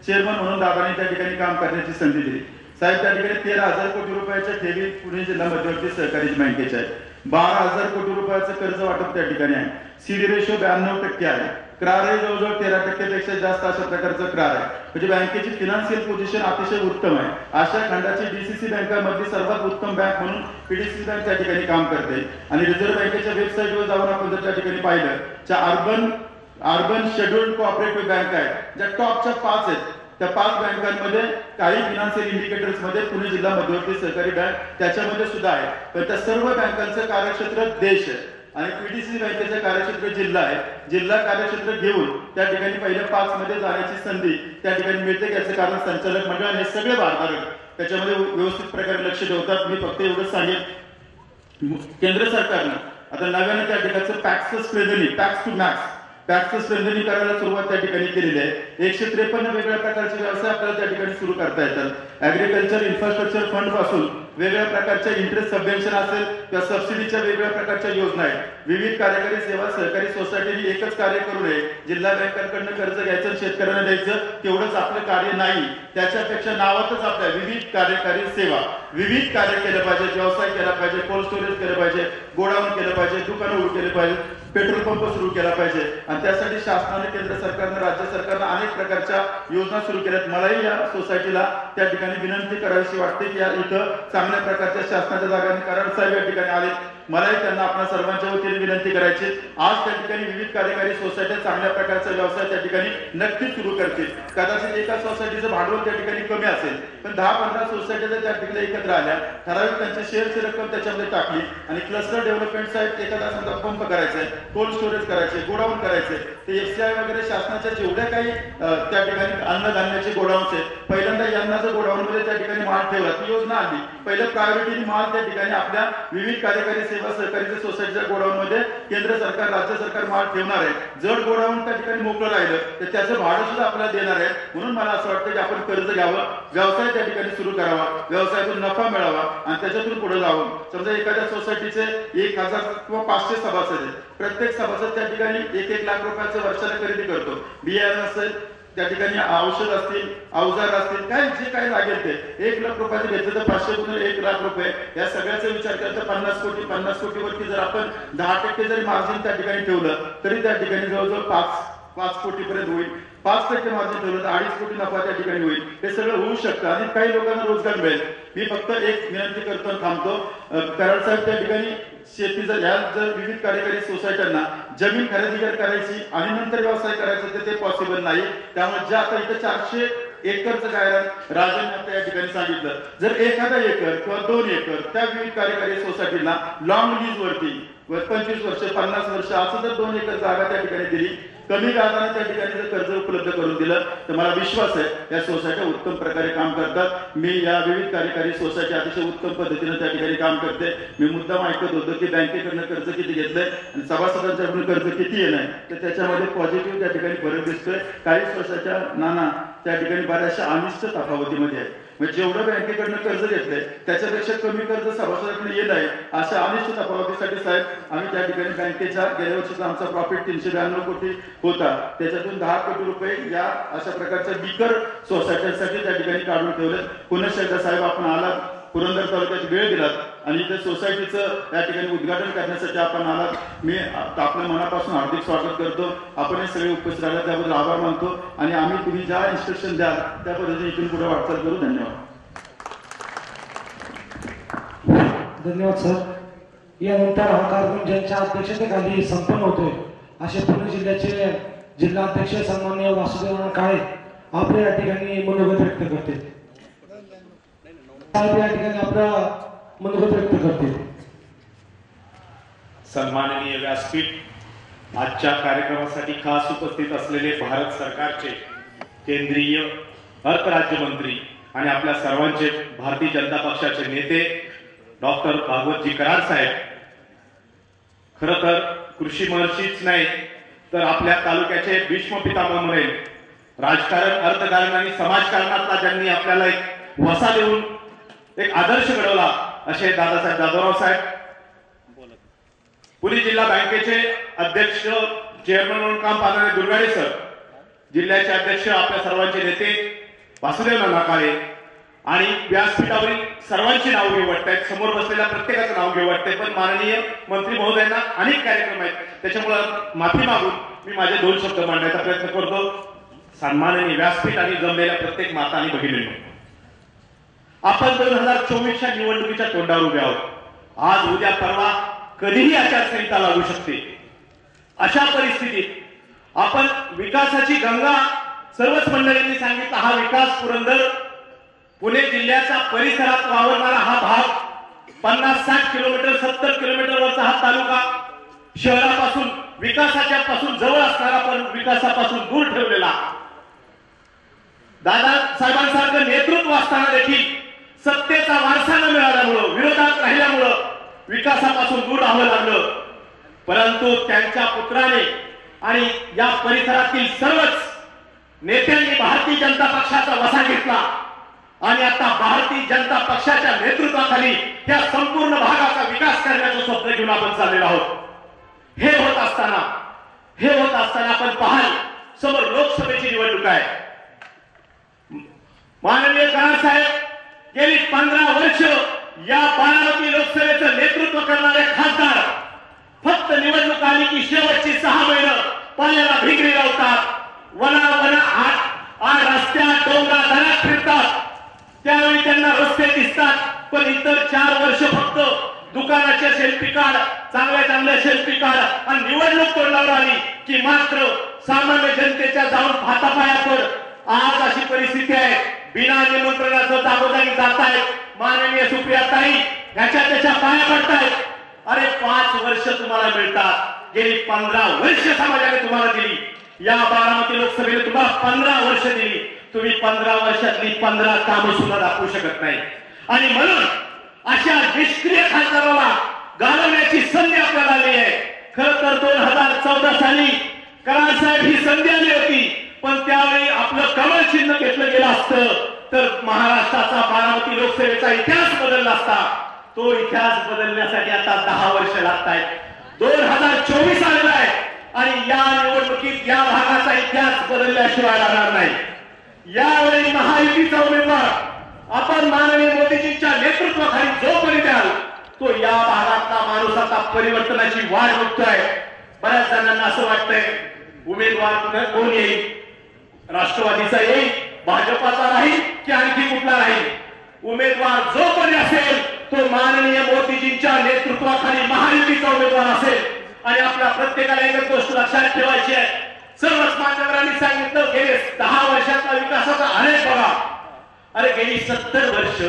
चेअरमन म्हणून दादांनी त्या ठिकाणी काम करण्याची संधी दिली. साहेब त्या ठिकाणी 13,000 कोटी रुपयाच्या ठेवी पुणे जिल्हा मध्यवर्ती सहकारी बँकेच्या आहेत. 12,000 कोटी रुपयाचं कर्ज वाटप त्या ठिकाणी आहे. CD रेशो 92% आहे. क्रार हे जवळजवळ 13% पेक्षा जास्त अशा प्रकारचं क्रार आहे. म्हणजे बँकेची फिनान्शियल पोझिशन अतिशय उत्तम आहे. आशिया खंडाची DCC बँकांमधली सर्वात उत्तम बँक म्हणून PDC बँक त्या ठिकाणी काम करते. आणि रिझर्व्ह बँकेच्या वेबसाईटवर जाऊन आपण जर त्या ठिकाणी पाहिलं तर अर्बन शेड्यूल्ड कोऑपरेटिव्ह बँक आहेत ज्या टॉपच्या 5 आहेत. त्या 5 बँकांमध्ये काही फिनान्शियल इंडिकेटर्स मध्ये पुणे जिल्हा मध्यवर्ती सहकारी बँक त्याच्यामध्ये सुद्धा आहे. पण त्या सर्व बँकांचं कार्यक्षेत्र देश आहे आणि PDC बँकेचं कार्यक्षेत्र जिल्हा आहे. जिल्हा कार्यक्षेत्र घेऊन त्या ठिकाणी पहिल्या 5 मध्ये जाण्याची संधी त्या ठिकाणी मिळते. याचं कारण संचालक मंडळ आणि सगळे भागधारक त्याच्यामध्ये व्यवस्थित प्रकारे लक्ष ठेवतात. मी फक्त एवढंच सांगेन, केंद्र सरकारनं आता नव्याने त्या ठिकाणचं पॅक्स टू स्ट्रेंथनिंग करायला सुरुवात त्या ठिकाणी केलेली आहे. 153 वेगवेगळ्या प्रकारचे व्यवसाय आपल्याला त्या ठिकाणी सुरू करता येतात. ऍग्रिकल्चर इन्फ्रास्ट्रक्चर फंड पासून वेगवेगळ्या प्रकारच्या इंटरेस्ट सबवेन्शन असेल किंवा सबसिडीच्या वेगवेगळ्या प्रकारच्या योजना आहेत. विविध कार्यकारी सेवा सहकारी सोसायटीने एकच कार्य करू नये. जिल्हा बँकांकडनं कर्ज घ्यायचं शेतकऱ्यांना द्यायचं तेवढंच आपलं कार्य नाही. त्याच्यापेक्षा नावातच आपल्या विविध कार्यकारी सेवा विविध कार्य केलं पाहिजे. व्यवसाय केला पाहिजे, कोल्ड स्टोरेज केलं पाहिजे, गोडाऊन केलं पाहिजे, दुकानं उभं केले पाहिजे, पेट्रोल पंप सुरू केला पाहिजे. आणि त्यासाठी शासनाने केंद्र सरकारनं राज्य सरकारनं अनेक प्रकारच्या योजना सुरू केल्यात. मलाही या सोसायटीला त्या ठिकाणी विनंती करावीशी वाटते की या इथं चांगल्या प्रकारच्या शासनाच्या जागांनी कराड साहेब या ठिकाणी आले. मलाही त्यांना आपल्या सर्वांच्या वतीने विनंती करायची, आज त्या ठिकाणी विविध कार्यकारी सोसायट्या चांगल्या प्रकारचा व्यवसाय त्या ठिकाणी नक्कीच सुरू करतील. कदाचित एका सोसायटीचं भांडवल त्या ठिकाणी कमी असेल, पण 10-15 सोसायट्या त्या ठिकाणी एकत्र आल्या, ठराविक त्यांच्या शेअरची रक्कम त्याच्यामध्ये टाकली आणि क्लस्टर डेव्हलपमेंट साईड एखादा समजा पंप करायचे, कोल्ड स्टोरेज करायचे, गोडाऊन करायचे, ते FCI वगैरे शासनाच्या जेवढ्या काही त्या ठिकाणी अन्नधान्याचे गोडाऊन्स आहेत, पहिल्यांदा यांनाचं गोडाऊन मध्ये त्या ठिकाणी माल ठेवला, ती योजना आली. पहिलं प्रायोरिटीने माल त्या ठिकाणी आपल्या विविध कार्यकारी सेवा सहकारी सोसायटीच्या गोडाऊन मध्ये केंद्र सरकार राज्य सरकार माल ठेवणार आहे. जर गोडाऊन त्या ठिकाणी मोकळं राहिलं तर त्याचं भाडं सुद्धा आपल्याला देणार आहे. म्हणून मला असं वाटतं की आपण कर्ज घ्यावं, व्यवसाय त्या ठिकाणी सुरू करावा, व्यवसायातून नफा मिळावा आणि त्याच्यातून पुढे जावं. समजा एखाद्या सोसायटीचे 1000 किंवा 500 सभासद आहेत, प्रत्येक सभासद त्या ठिकाणी 1-1 लाख रुपयाचं वर्षाला खरेदी करतो. बियाणं असेल त्या ठिकाणी, औषध असतील, अवजार असतील, काय जे काही लागेल ते 1 लाख रुपयाचे घेतलं तर 500 गुणिले 1 लाख रुपये या सगळ्याचा विचार करता 50 कोटीवरती जर आपण 10% जरी मार्जिन त्या ठिकाणी ठेवलं तरी त्या ठिकाणी जवळजवळ 5 कोटीपर्यंत होईल. 5% मार्जिन ठेवलं तर 2.5 कोटी नफा त्या ठिकाणी होईल. हे सगळं होऊ शकतं आणि काही लोकांना रोजगार मिळेल. मी फक्त एक विनंती करतो, थांबतो. कराड साहेब त्या ठिकाणी शेतीचा जर विविध कार्यकारी सोसायट्यांना जमीन खरेदी करायची आणि नंतर व्यवसाय करायचा तर ते पॉसिबल नाही. त्यामुळे जे आता इथं 400 एकरचं गायरान राजांनी आता या ठिकाणी सांगितलं, जर एखादा एकर किंवा 2 एकर त्या विविध कार्यकारी सोसायटीला लॉंग लीज वरती 25 वर्ष 50 वर्ष असं जर 2 एकर जागा त्या ठिकाणी दिली, कमी व्याजाने त्या ठिकाणी जर कर्ज उपलब्ध करून दिलं तर मला विश्वास आहे या सोसायट्या उत्तम प्रकारे काम करतात. मी या विविध कार्यकारी सोसायटी अतिशय उत्तम पद्धतीने त्या ठिकाणी काम करते. मी मुद्दाम ऐकत होतो की बँकेकडनं कर्ज किती घेतलंय आणि सभासदांच्याकडून कर्ज किती येणार, तर त्याच्यामध्ये पॉझिटिव्ह त्या ठिकाणी फरक दिसतोय. काही सोसायट्या नाना त्या ठिकाणी बऱ्याचशा अनिष्ट तफावतीमध्ये आहेत. म्हणजे जेवढं बँकेकडनं कर्ज घेतलंय त्याच्यापेक्षा कमी कर्ज सभासदांकडे येत आहे. अशा अनिष्ट तफावतीसाठी साहेब आम्ही त्या ठिकाणी बँकेच्या गेल्या वर्षीचा आमचा प्रॉफिट 392 कोटी होता, त्याच्यातून 10 कोटी रुपये या अशा प्रकारच्या बिकर सोसायट्यांसाठी त्या ठिकाणी काढून ठेवले. पुन्हा एकदा साहेब आपण आलात, पुरंदर तालुक्यात वेळ दिलात आणि इथे सोसायटीचं या ठिकाणी उद्घाटन करण्यासाठी आपण आलात. मी आपल्या मनापासून हार्दिक स्वागत करतो. आपण हे सगळे उपस्थित राहिला त्याबद्दल आभार मानतो आणि आम्ही तुम्ही ज्या इन्स्ट्रक्शन द्याल त्या पद्धतीने इथून पुढे वाटचाल करू. धन्यवाद. धन्यवाद सर. यानंतर हा कार्यक्रम ज्यांच्या अध्यक्षतेखाली संपन्न होतोय असे पुणे जिल्ह्याचे जिल्हाध्यक्ष सन्माननीय वासुदेव काळे आपल्या या ठिकाणी मनोगत व्यक्त करते. साहेब या ठिकाणी आपला मनोगत व्यक्त करते. सन्माननीय व्यासपीठ, आजच्या कार्यक्रमासाठी खास उपस्थित असलेले भारत सरकारचे केंद्रीय अर्थ राज्यमंत्री आणि आपल्या सर्वांचे भारतीय जनता पक्षाचे नेते डॉक्टर भागवतजी कराड साहेब, खरं तर कृषी महर्षीच नाही तर आपल्या तालुक्याचे भीष्म पितामह म्हणेल, राजकारण, अर्थकारण आणि समाजकारणातला ज्यांनी आपल्याला एक वसा देऊन एक आदर्श घडवला असे दादासाहेब जाधवराव साहेब, पुणे जिल्हा बँकेचे अध्यक्ष चेअरमन म्हणून काम पाहणारे दुर्गाडे सर, जिल्ह्याचे अध्यक्ष आपल्या सर्वांचे नेते वासुदेव नाना काळे आणि व्यासपीठावरील सर्वांची नाव घेऊ वाटतात, समोर बसलेल्या प्रत्येकाचं नाव घेऊ वाटते, पण माननीय मंत्री महोदयांना अनेक कार्यक्रम आहेत त्याच्यामुळे माफी मागून मी माझे 2 शब्द मांडण्याचा प्रयत्न करतो. सन्माननीय व्यासपीठ आणि जमलेल्या प्रत्येक माता आणि भगिनींनो, आपण 2024च्या निवडणुकीच्या तोंडावर उभे आहोत. आज उद्या परवा कधीही आचारसंहिता लागू शकते. अशा परिस्थितीत आपण विकासाची गंगा, सर्वच मंडळींनी सांगितलं, हा विकास पुरंदर पुणे जिल्ह्याचा परिसरात वावरणारा हा भाग 50-60 किलोमीटर 70 किलोमीटरवरचा हा तालुका शहरापासून विकासाच्या पासून जवळ असणारा पण विकासापासून दूर ठेवलेला, दादा साहेबांसारखं नेतृत्व असताना देखील सत्तेचा वारसा न मिळाल्यामुळं, विरोधात राहिल्यामुळं विकासापासून दूर राहावं लागलं. परंतु त्यांच्या पुत्राने आणि या परिसरातील सर्वच नेत्यांनी भारतीय जनता पक्षाचा वसा घेतला आणि आता भारतीय जनता पक्षाच्या नेतृत्वाखाली या संपूर्ण भागाचा विकास करण्याचं स्वप्न घेऊन आपण चाललेलो आहोत. हे होत असताना आपण पाहाल समोर लोकसभेची निवडणूक आहे. माननीय कराड साहेब गेली 15 वर्ष या बारामती लोकसभेचं नेतृत्व करणारे खासदार फक्त निवडणूक आली की शेवटची 6 महिने पाण्याला भिंगरी लावतात, वना आड रस्त्या डोंगरा दऱ्यात फिरतात. त्यावेळी त्यांना रस्ते दिसतात, पण इतर 4 वर्ष फक्त दुकानाचे सेल्फी काढ, चांगल्या सेल्फी काढ आणि निवडणूक तोंडावर आली की मात्र सामान्य जनतेच्या जाऊन हातापाया पड. आज अशी परिस्थिती आहे, बिना निमंत्रणाचं जागोजागी जातायत. माननीय सुप्रियाताई ह्याच्या त्याच्या पाया पडतायत. अरे 5 वर्ष तुम्हाला मिळतात, गेली 15 वर्ष समाजाने तुम्हाला दिली. या बारामती लोकसभेने तुम्हाला 15 वर्ष दिली. तुम्ही 15 वर्षातली 15 कामं सुद्धा दाखवू शकत नाही. आणि म्हणून अशा निष्क्रिय खासदाराला घालवण्याची संधी आपल्याला आली आहे. खरं तर 2014 साली कराड साहेब ही संधी आली होती, पण त्यावेळी आपलं कमळ चिन्ह घेतलं गेलं असतं तर महाराष्ट्राचा बारामती लोकसभेचा इतिहास बदलला असता. तो इतिहास बदलण्यासाठी आता 10 वर्ष लागत आहेत. 2024 आलेला आहे आणि या निवडणुकीत या भागाचा इतिहास बदलल्याशिवाय राहणार नाही. यावेळी महायुतीचा उमेदवार आपण माननीय मोदीजींच्या नेतृत्वाखाली जो कोणी द्याल तो या भागातला माणूस आता परिवर्तनाची वाट बघतोय. बऱ्याच जणांना असं वाटतंय उमेदवार कोण येईल, राष्ट्रवादीचा येईल, भाजपाचा राहील की आणखी कुठला राहील. उमेदवार जो कोणी असेल तो माननीय मोदीजींच्या नेतृत्वाखाली महायुतीचा उमेदवार असेल. आणि आपल्या प्रत्येकाला एकच गोष्ट लक्षात ठेवायची आहे, सर्वच मान्यवरांनी सांगितलं गेले 10 वर्षातला विकासाचा आलेख बघा. अरे गेली 70 वर्ष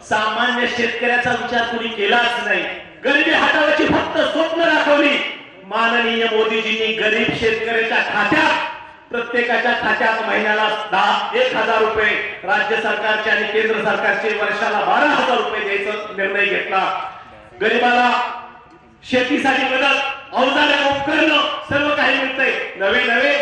सामान्य शेतकऱ्याचा विचार कोणी केलाच नाही. गरिबी हटवायची फक्त स्वप्न दाखवली. माननीय मोदीजींनी गरीब शेतकऱ्याच्या खात्यात, प्रत्येकाच्या खात्यात महिन्याला 1,000 रुपये, राज्य सरकारचे आणि केंद्र सरकारचे वर्षाला 12,000 रुपये द्यायचा निर्णय घेतला. गरिबाला शेतीसाठी मदत, अवजारे, उपकरणं सर्व काही मिळतंय. नवे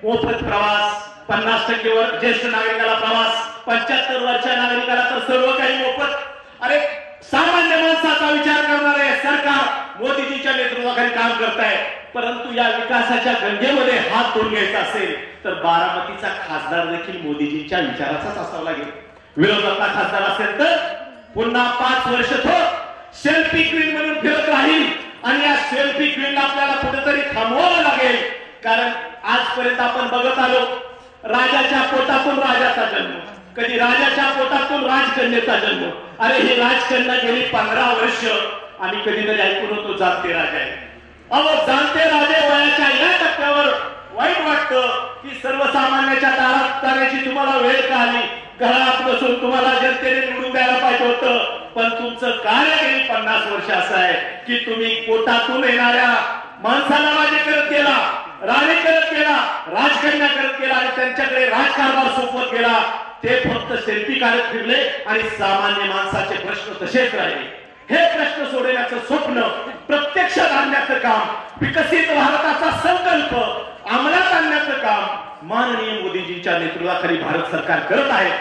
मोफत प्रवास, 50% वर ज्येष्ठ नागरिकाला प्रवास, 75 वर्षाच्या नागरिकाला तर सर्व काही मोफत. अरे सामान्य माणसाचा विचार करणारे सरकार मोदीजींच्या नेतृत्वाखाली काम करत आहे. परंतु या विकासाच्या गंगेमध्ये हात धुवून घ्यायचा असेल तर बारामतीचा खासदार देखील मोदीजींच्या विचाराचाच असावा लागेल. विरोधातला खासदार असेल तर पुन्हा 5 वर्ष तो सेल्फी क्वीन म्हणून फिरत राहील. आणि या सेल्फी क्वीनला आपल्याला कुठेतरी थांबवावं लागेल. कारण आजपर्यंत आपण बघत आलो राजाच्या पोटातून राजाचा जन्म, कधी राजाच्या पोटातून राजकन्येचा जन्म. अरे ही राजकन्या गेली 15 वर्ष आम्ही कधीतरी ऐकून होतो जाणते राजा आहे. अहो जाणते राजे वयाच्या या टप्प्यावर वाईट वाटतं की सर्वसामान्याच्या दारात जाण्याची तुम्हाला वेळ का आली. घरात बसून तुम्हाला जनतेने निवडून द्यायला पाहिजे होतं, पण तुमचं कार्य गेली 50 वर्ष असं आहे की तुम्ही पोटातून येणाऱ्या माणसाला राजे करत गेला, राणे करत गेला, राजकन्या करत गेला आणि त्यांच्याकडे राजकारभार सोपवत गेला. ते फक्त सेल्फी काढत फिरले आणि सामान्य माणसाचे प्रश्न तसेच राहिले. हे प्रश्न सोडवण्याचं स्वप्न प्रत्यक्षात आणण्याचं काम, विकसित भारताचा संकल्प अंमलात आणण्याचं काम माननीय मोदीजींच्या नेतृत्वाखाली भारत सरकार करत आहे.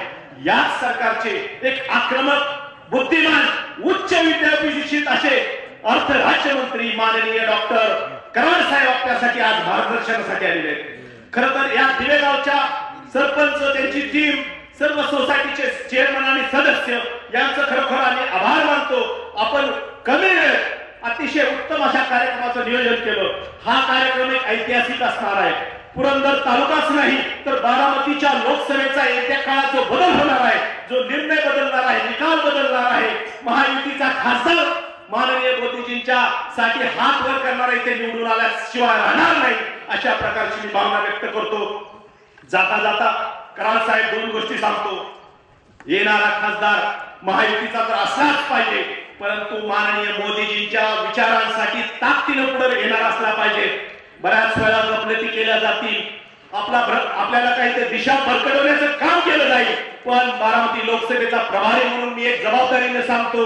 याच सरकारचे एक आक्रमक, बुद्धिमान, उच्च विद्यापीठ शिक्षित असे अर्थ राज्यमंत्री माननीय डॉक्टर कराड साहेब आपल्यासाठी आज मार्गदर्शनासाठी आलेले आहेत. खरं तर या दिवेगावच्या सरपंच, त्यांची टीम, सर्व सोसायटीचे चेअरमन आणि सदस्य यांचं खरोखर आम्ही आभार मानतो. आपण कमी वेळेत अतिशय उत्तम अशा कार्यक्रमाचं नियोजन केलं. हा कार्यक्रम एक ऐतिहासिक असणार आहे. पुरंदर तालुकाच नाही तर बारामतीच्या लोकसभेचा येत्या काळात जो बदल होणार आहे, जो निर्णय बदलणार आहे, निकाल बदलणार आहे, महायुतीचा खासदार माननीय मोदीजींच्या साठी हात वर करणारा इथे निवडून आल्याशिवाय राहणार नाही, अशा प्रकारची मी भावना व्यक्त करतो. जाता जाता कराड साहेब 2 गोष्टी सांगतो. येणारा खासदार महायुतीचा तर असलाच पाहिजे, परंतु माननीय मोदीजींच्या विचारांसाठी ताकदीनं पुढे येणार असला पाहिजे. बऱ्याच वेळा गफलती केल्या जातील, आपल्याला काही ते दिशा भरकटवण्याचं काम केलं जाईल. पण बारामती लोकसभेचा प्रभारी म्हणून मी एक जबाबदारीने सांगतो,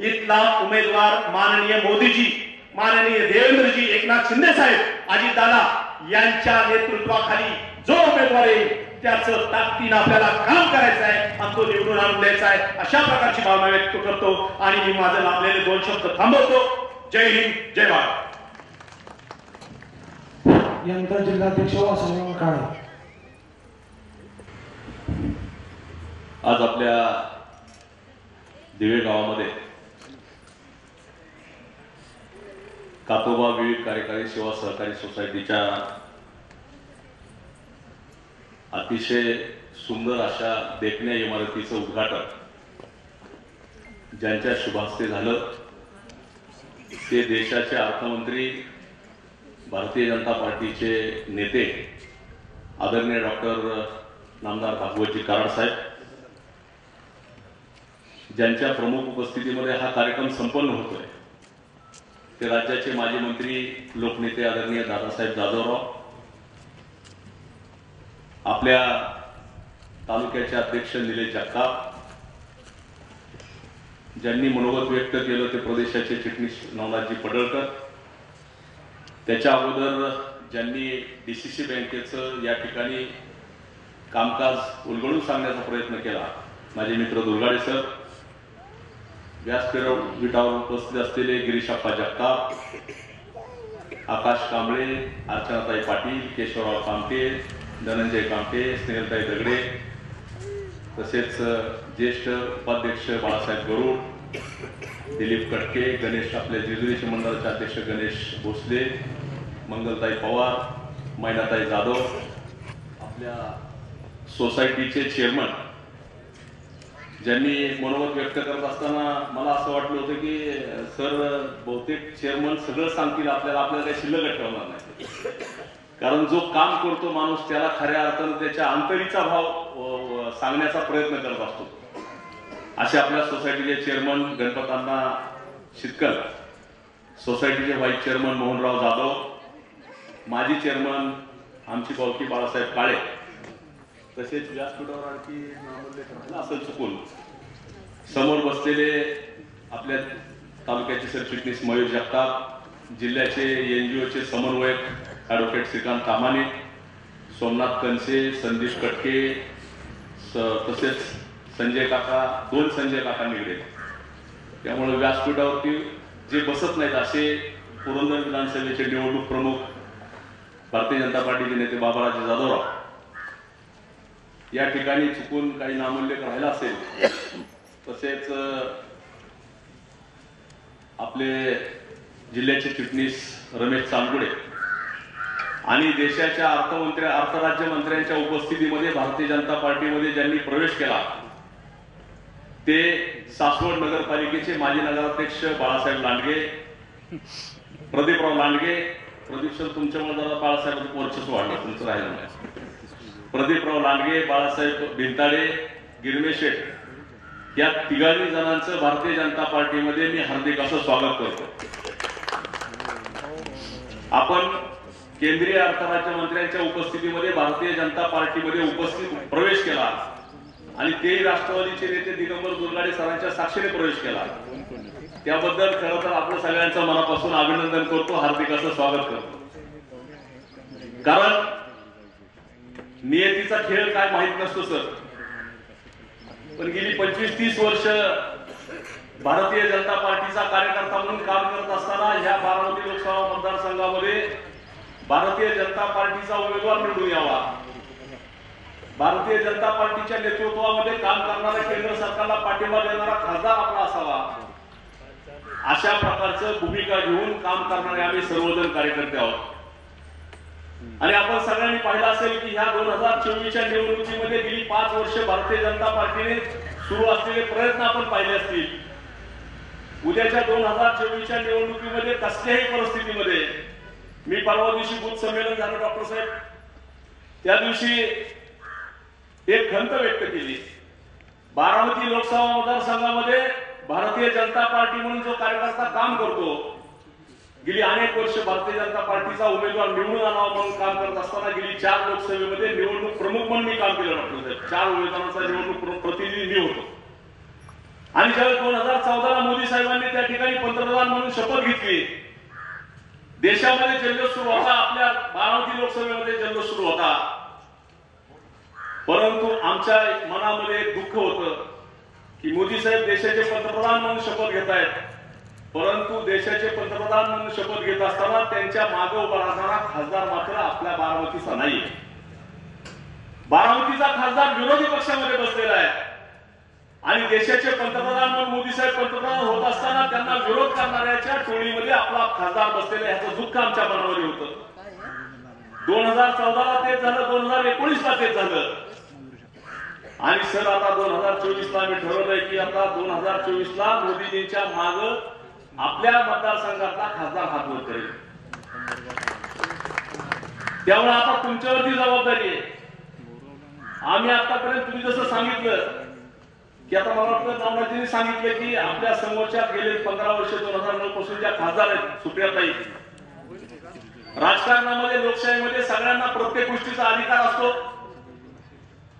इथला उमेदवार माननीय मोदीजी, माननीय देवेंद्रजी एकनाथ शिंदे साहेब अजितदादा यांच्या नेतृत्वाखाली जो उमेदवार येईल त्याचं ताकदीनं आपल्याला काम करायचं आहे आणि तो निवडून आणून द्यायचा आहे अशा प्रकारची भावना व्यक्त करतो आणि मी माझे लाभलेले 2 शब्द थांबवतो. जय हिंद, जय भारत. यानंतर जिल्हाध्यक्ष वासुदेव काळे. आज आपल्या दिवे गावामध्ये कातोबा विवेक कार्यकारी सेवा सहकारी सोसायटीच्या अतिशय सुंदर अशा देखण्या इमारतीचं उद्घाटन ज्यांच्या शुभास्ते झालं ते देशाचे अर्थमंत्री भारतीय जनता पार्टीचे नेते आदरणीय डॉक्टर नामदार भागवतजी कराड साहेब, ज्यांच्या प्रमुख उपस्थितीमध्ये हा कार्यक्रम संपन्न होतोय ते राज्याचे माजी मंत्री लोकनेते आदरणीय दादासाहेब जाधवराव, आपल्या तालुक्याचे अध्यक्ष निलेश जगताप, ज्यांनी मनोगत व्यक्त केलं ते प्रदेशाचे चिटणीस नवनाथजी पडळकर, त्याच्या अगोदर ज्यांनी DCC बँकेचं या ठिकाणी कामकाज उलगडून सांगण्याचा प्रयत्न केला माझे मित्र दुर्गाडे सर, व्यासपीठावर उपस्थित असलेले गिरीशप्पा जगताप, आकाश कांबळे, अर्चनाताई पाटील, केशवराव कामटे, धनंजय कामटे, स्नेहलताई दगडे, तसेच ज्येष्ठ उपाध्यक्ष बाळासाहेब गरुड, दिलीप कटके, गणेश आपल्या जेजुरीचे मंडळाचे अध्यक्ष गणेश भोसले, मंगलताई पवार, मैनाताई जाधव, आपल्या सोसायटीचे चेअरमन, ज्यांनी मनोगत व्यक्त करत असताना मला असं वाटलं होतं की सर बहुतेक चेअरमन सगळं सांगतील आपल्याला काही शिल्लक ठेवणार नाही, कारण जो काम करतो माणूस त्याला खऱ्या अर्थानं त्याच्या अंतरीचा भाव सांगण्याचा प्रयत्न करत असतो. असे आपल्या सोसायटीचे चेअरमन गणपतांना शितकल, सोसायटीचे व्हाईस चेअरमन मोहनराव जाधव, माजी चेअरमन आमची भाऊकी बाळासाहेब काळे, तसेच व्यासपीठावर आणखी असं चुकून समोर बसलेले आपल्या तालुक्याचे सरचिटणीस मयूर जगताप, जिल्ह्याचे NGOचे समन्वयक ॲडव्होकेट श्रीकांत तामाणे, सोमनाथ कनसे, संदीप कटके, तसेच संजय काका, 2 संजय काका निगडे. त्यामुळे व्यासपीठावरती जे बसत नाहीत असे पुरंदर विधानसभेचे निवडणूक प्रमुख भारतीय जनता पार्टीचे नेते बाबाराजे जाधवराव या ठिकाणी चुकून काही नामोल्लेख राहिला असेल, तसेच आपले जिल्ह्याचे चिटणीस रमेश चांदगुडे आणि देशाच्या अर्थराज्यमंत्र्यांच्या उपस्थितीमध्ये भारतीय जनता पार्टीमध्ये ज्यांनी प्रवेश केला ते सासवड नगरपालिकेचे माजी नगराध्यक्ष बाळासाहेब लांडगे, प्रदीपराव लांडगे, प्रदीप सर तुमच्यामुळे जरा बाळासाहेब वर्चस्व वाढलं, तुमचं राहिलं नाही. प्रदीपराव लांडगे, बाळासाहेब भिंताडे, गिरमे शेठ या तिघांनी जणांचं भारतीय जनता पार्टीमध्ये मी हार्दिक असं स्वागत करतो. आपण केंद्रीय अर्थराज्यमंत्र्यांच्या उपस्थितीमध्ये भारतीय जनता पार्टीमध्ये प्रवेश केला आणि तेही राष्ट्रवादीचे नेते दिगंबर दुर्गाडे सरांच्या साक्षीने प्रवेश केला. त्याबद्दल खरं तर आपलं सगळ्यांचं मनापासून अभिनंदन करतो, हार्दिक असं स्वागत करतो. कारण नियतीचा खेळ काय माहित नसतो सर, पण गेली 25-30 वर्ष भारतीय जनता पार्टीचा कार्यकर्ता म्हणून काम करत असताना ह्या बारामती लोकसभा मतदारसंघामध्ये भारतीय जनता पार्टीचा उमेदवार निवडून यावा, भारतीय जनता पार्टीच्या नेतृत्वामध्ये काम करणारा, केंद्र सरकारला पाठिंबा देणारा खासदार आपला असावा, अशा प्रकारचं भूमिका घेऊन काम करणारे आम्ही सर्वजण कार्यकर्ते आहोत. आणि आपण सगळ्यांनी पाहिलं असेल की ह्या 2024च्या निवडणुकीमध्ये गेली 5 वर्ष भारतीय जनता पार्टीने सुरू असलेले प्रयत्न आपण पाहिले असतील. उद्याच्या 2024च्या निवडणुकीमध्ये कसल्याही परिस्थितीमध्ये मी परवा दिवशी बूथ संमेलन झालं डॉक्टर साहेब, त्या दिवशी एक खंत व्यक्त केली. बारामती लोकसभा मतदारसंघामध्ये भारतीय जनता पार्टी म्हणून जो कार्यकर्ता काम करतो, गेली अनेक वर्ष भारतीय जनता पार्टीचा उमेदवार निवडून आणावा म्हणून काम करत असताना गेली 4 लोकसभेमध्ये निवडणूक प्रमुख म्हणून मी काम केलं डॉक्टर साहेब. 4 उमेदवारांचा निवडणूक प्रतिनिधी मी होतो. आणि ज्यावेळेस 2014ला मोदी साहेबांनी त्या ठिकाणी पंतप्रधान म्हणून शपथ घेतली देशामध्ये जल्लोष सुरू होता, आपल्या बारामती लोकसभेमध्ये जल्लोष सुरू होता, परंतु आमच्या मनामध्ये दुःख होतं की मोदी साहेब देशाचे पंतप्रधान म्हणून शपथ घेत आहेत, परंतु देशाचे पंतप्रधान म्हणून शपथ घेत असताना त्यांच्या मागे उभा राहणारा खासदार मात्र आपल्या बारामतीचा नाही. बारामतीचा खासदार विरोधी पक्षामध्ये बसलेला आहे आणि देशाचे पंतप्रधान म्हणून मोदी साहेब पंतप्रधान होत असताना त्यांना विरोध करणाऱ्याच्या टोळीमध्ये आपला खासदार बसलेला आहे. ह्याचं दुःख आमच्या मनामध्ये होतं. 2014ला तेच झालं, 2019ला तेच झालं आणि सर आता 2024ला आम्ही ठरवलंय की आता 2024ला मोदीजींच्या माग आपल्या मतदारसंघातला खासदार हात वर करेल. त्यामुळे आता तुमच्यावरती जबाबदारी आहे. आम्ही आतापर्यंत तुम्ही जसं सांगितलं की आता मला वाटतं नामराजींनी सांगितलं की आपल्या समोरच्या गेले 15 वर्ष 2009 पासून ज्या खासदार आहेत सुप्रियाताई, राजकारणामध्ये लोकशाहीमध्ये सगळ्यांना प्रत्येक गोष्टीचा अधिकार असतो,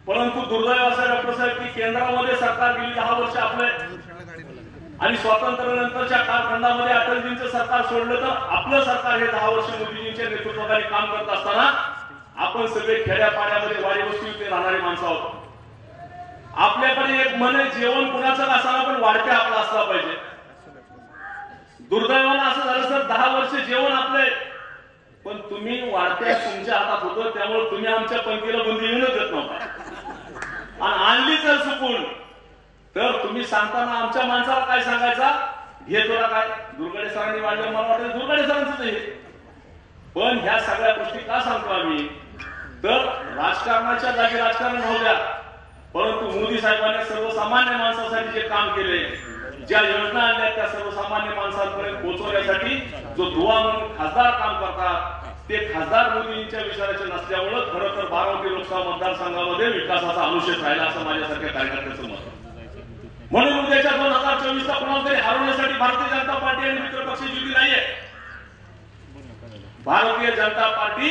परंतु दुर्दैव असं डॉक्टर साहेब की केंद्रामध्ये सरकार गेली 10 वर्ष आपले आणि स्वातंत्र्यानंतरच्या कालखंडामध्ये अटलजींचं सरकार सोडलं तर आपलं सरकार हे 10 वर्ष मोदीजींच्या नेतृत्वाखाली काम करत असताना आपण सगळे खेड्यापाड्यामध्ये वाडी वस्तीवर राहणारी माणसं आहोत. आपल्याकडे एक मन आहे, जेवण कुणाचं नसावं पण वाढत्या आपला असला पाहिजे. दुर्दैवानं असं झालं सर 10 वर्ष जेवण आपले, पण तुम्ही वाढत्या तुमच्या हातात होतं, त्यामुळे तुम्ही आमच्या पंक्तीला बंदी येऊनच देत नव्हता आणि आणली तर चुकून तर तुम्ही सांगताना आमच्या माणसाला काय सांगायचा, हे तुला काय दुर्गडे सरांनी वाढलं, मला वाटतं दुर्गडे सरांचं हे. पण ह्या सगळ्या गोष्टी का सांगतो आम्ही, तर राजकारणाच्या जागी राजकारण होऊ द्या, परंतु मोदी साहेबांनी सर्वसामान्य माणसासाठी जे काम केले, ज्या योजना आणल्या त्या सर्वसामान्य माणसांपर्यंत पोहोचवण्यासाठी जो दुवा म्हणून खासदार काम करतात, ते खासदार मोदींच्या विचाराचे नसल्यामुळे खरं तर बारामती लोकसभा मतदारसंघामध्ये विकासाचा अनुशेष राहिला असं माझ्यासारख्या कार्यकर्त्याचं मत. म्हणून उद्याच्या 2024ला कोणाला तरी हरवण्यासाठी भारतीय जनता पार्टी आणि मित्रपक्ष युती नाहीये. भारतीय जनता पार्टी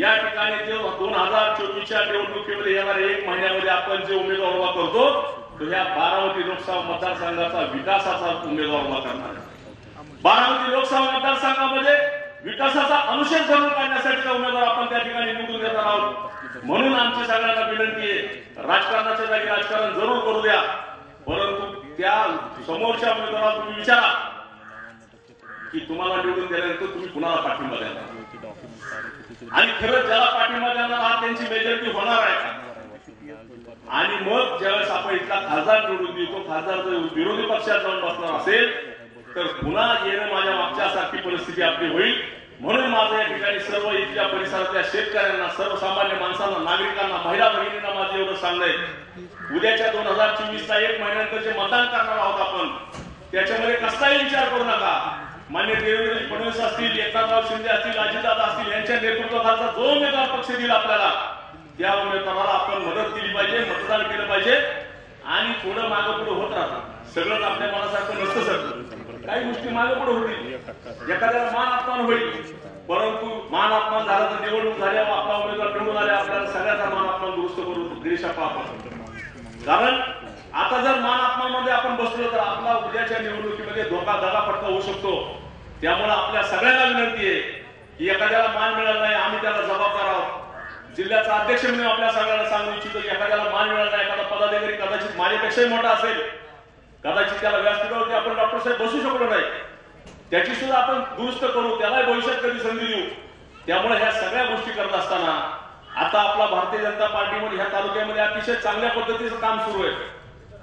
या ठिकाणी जे 2024च्या निवडणुकीमध्ये येणाऱ्या 1 महिन्यामध्ये आपण जे उमेदवार उभा करतो तो ह्या बारामती लोकसभा मतदारसंघाचा विकासाचा उमेदवार उभा करणार आहे. बारामती लोकसभा मतदारसंघामध्ये विकासाचा अनुशेष भरून काढण्यासाठी उमेदवार आपण त्या ठिकाणी निवडून देणार आहोत. म्हणून आमची सगळ्यांना विनंती आहे, राजकारणाच्या जागी राजकारण जरूर करू द्या, परंतु त्या समोरच्या उमेदवाराला तुम्ही विचारा की तुम्हाला निवडून दिल्यानंतर तुम्ही कुणाला पाठिंबा देणार आणि खरंच ज्याला पाठिंबा देणार आहात त्यांची मेजॉरिटी होणार आहे. आणि मग ज्यावेळेस आपण इथला खासदार निवडून देतो, खासदार जर विरोधी पक्षात जाऊन बसणार असेल तर पुन्हा येणं माझ्या मागच्यासारखी परिस्थिती आपली होईल. म्हणून माझं या ठिकाणी सर्व इथल्या परिसरातल्या शेतकऱ्यांना, सर्वसामान्य माणसांना, नागरिकांना, महिला भगिनींना माझं एवढं सांगणं आहे, उद्याच्या 2024ला 1 महिन्यानंतर जे मतदान करणार आहोत आपण, त्याच्यामध्ये कसलाही विचार करू नका. मान्य देवेंद्र फडणवीस असतील, एकनाथराव शिंदे असतील, अजितदादा असतील, यांच्या नेतृत्वाखालचा जो उमेदवार पक्ष देईल आपल्याला, त्या उमेदवाराला आपण मदत केली पाहिजे, मतदान केलं पाहिजे आणि थोडं मागं पुढे होत राहतं. सगळंच आपल्या मनासारखं नसतं सर, काही गोष्टी मागं पुढे होतील, एखाद्याला मान अपमान होईल, परंतु मान अपमान झाला तर निवडणूक झाल्यावर आपला उमेदवार निवडून आले, आपल्याला सगळ्याचा मान अपमान दुरुस्त करून गिरीशप्पा आपण. कारण आता जर मान अपमान मध्ये आपण बसलो तर आपला उद्याच्या निवडणुकीमध्ये धोका दगाफटका होऊ शकतो. त्यामुळे आपल्या सगळ्यांना विनंती आहे की एखाद्याला मान मिळाला नाही, आम्ही त्याला जबाबदार आहोत. जिल्ह्याचा अध्यक्ष म्हणून आपल्या सगळ्यांना सांगू इच्छितो की एखाद्याला मान मिळाला नाही, एखादा पदाधिकारी कदाचित माझ्यापेक्षाही मोठा असेल, कदाचित त्याला व्यासपीठावरती आपण डॉक्टर साहेब बसू शकलो नाही, त्याची सुद्धा आपण दुरुस्त करू, त्यालाही भविष्यात कधी संधी देऊ. त्यामुळे ह्या सगळ्या गोष्टी करत असताना आता आपला भारतीय जनता पार्टीमध्ये ह्या तालुक्यामध्ये अतिशय चांगल्या पद्धतीचं काम सुरू आहे.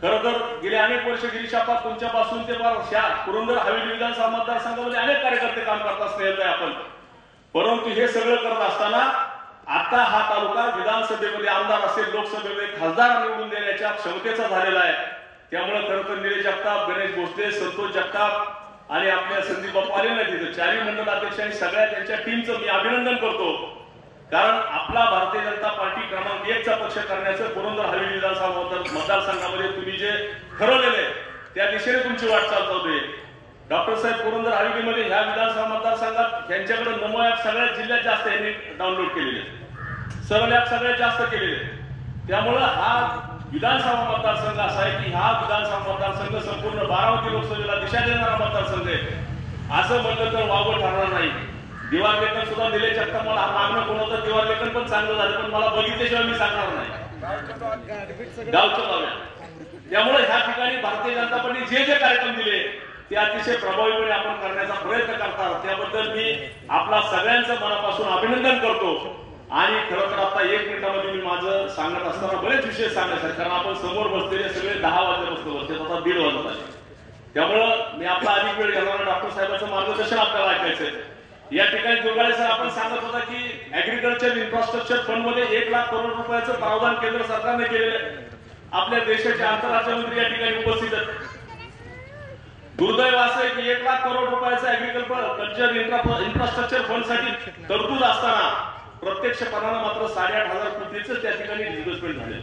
खरं तर गेले अनेक वर्ष गिरीशप्पा तुमच्यापासून ते पुरंदर हवेली विधानसभा मतदारसंघामध्ये अनेक कार्यकर्ते काम करत असलेले आपण, परंतु हे सगळं करत असताना आता हा तालुका विधानसभेमध्ये आमदार असेल, लोकसभेमध्ये खासदार निवडून देण्याच्या क्षमतेचा झालेला आहे. त्यामुळे खरं तर निलेश जगताप, गणेश भोसले, संतोष जगताप आणि आपल्या संदीप बापू आले नाही तिथे, 4ही मंडळ अध्यक्षांनी सगळ्या त्यांच्या टीमचं मी अभिनंदन करतो. कारण आपला भारतीय जनता पार्टी क्रमांक 1 चा पक्ष करण्याचं पुरंदर हवेली विधानसभा मतदारसंघामध्ये तुम्ही जे ठरवलेले त्या दिशेने तुमची वाटचाल चालू आहे. डॉक्टर साहेब पुरंदर हवेलीमध्ये ह्या विधानसभा मतदारसंघात यांच्याकडे नमो ऍप सगळ्यात जिल्ह्यात जास्त यांनी डाउनलोड केलेले, सरळ ऍप सगळ्यात जास्त केलेले. त्यामुळे हा विधानसभा मतदारसंघ असा आहे की हा विधानसभा मतदारसंघ संपूर्ण बारामती लोकसभेला दिशा देणारा मतदारसंघ आहे. असं म्हणलं तर वावगं ठरणार नाही. दिवार लेखन सुद्धा दिले चक्क मला मागणं कोणाचं दिवार लेखन पण चांगलं झालं, पण मला बघितल्याशिवाय मी सांगणार नाही गावच्या गाव्या. त्यामुळे ह्या ठिकाणी भारतीय जनता पार्टी जे जे कार्यक्रम दिले ते अतिशय प्रभावीपणे आपण करण्याचा प्रयत्न करतात. त्याबद्दल मी आपला सगळ्यांचं मनापासून अभिनंदन करतो. आणि खरं तर आता 1 मिनिटामध्ये मी माझं सांगत असताना बरेच विषय सांगायचे, कारण आपण समोर बसलेले सगळे 10 वाजल्यापासून बसते, आता 1:30 वाजत आहे. त्यामुळं मी आपला अधिक वेळ घेणार, डॉक्टर साहेबांचं मार्गदर्शन आपल्याला ऐकायचंय. या ठिकाणी दुर्गाडे सर आपण सांगत होता की ऍग्रिकल्चर इन्फ्रास्ट्रक्चर फंड मध्ये 1 लाख करोड रुपयाचं प्रावधान केंद्र सरकारने केलेलं आहे. आपल्या देशाचे आंतरराज्यमंत्री या ठिकाणी उपस्थित आहेत. दुर्दैव असं आहे की 1 लाख करोड रुपयाचं ऍग्रिकल्चर इन्फ्रास्ट्रक्चर फंड साठी तरतूद असताना प्रत्यक्षपणानं मात्र 8,500 कोटीचं त्या ठिकाणी डिस्बर्समेंट झाले.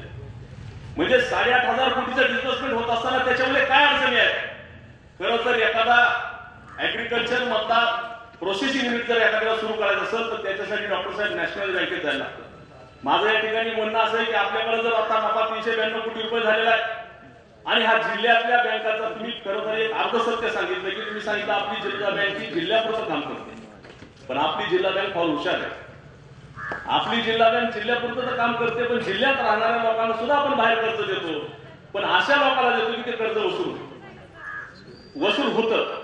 म्हणजे 8,500 कोटीचं डिस्बर्समेंट होत असताना त्याच्यामध्ये काय अडचणी आहेत? खरं तर एखादा ऍग्रिकल्चर मधला प्रोसेसिंग युनिट जर एखाद्याला सुरू करायचं असेल तर त्याच्यासाठी डॉक्टर साहेब नॅशनल बँकेत जायला लागतं. माझं या ठिकाणी म्हणणं असं आहे की आपल्याकडे जर आता नफा 392 कोटी रुपये झालेला आहे आणि हा जिल्ह्यातल्या बँकाचा तुम्ही खरं तर एक अर्धसत्य सांगितलं की तुम्ही सांगितलं आपली जिल्हा बँक ही जिल्ह्यापुरतं काम करते, पण आपली जिल्हा बँक फार हुशार आहे. आपली जिल्हा बँक जिल्ह्यापुरतं तर काम करते, पण जिल्ह्यात राहणाऱ्या लोकांना सुद्धा आपण बाहेर कर्ज देतो, पण अशा लोकांना देतो की ते कर्ज वसूल होतं.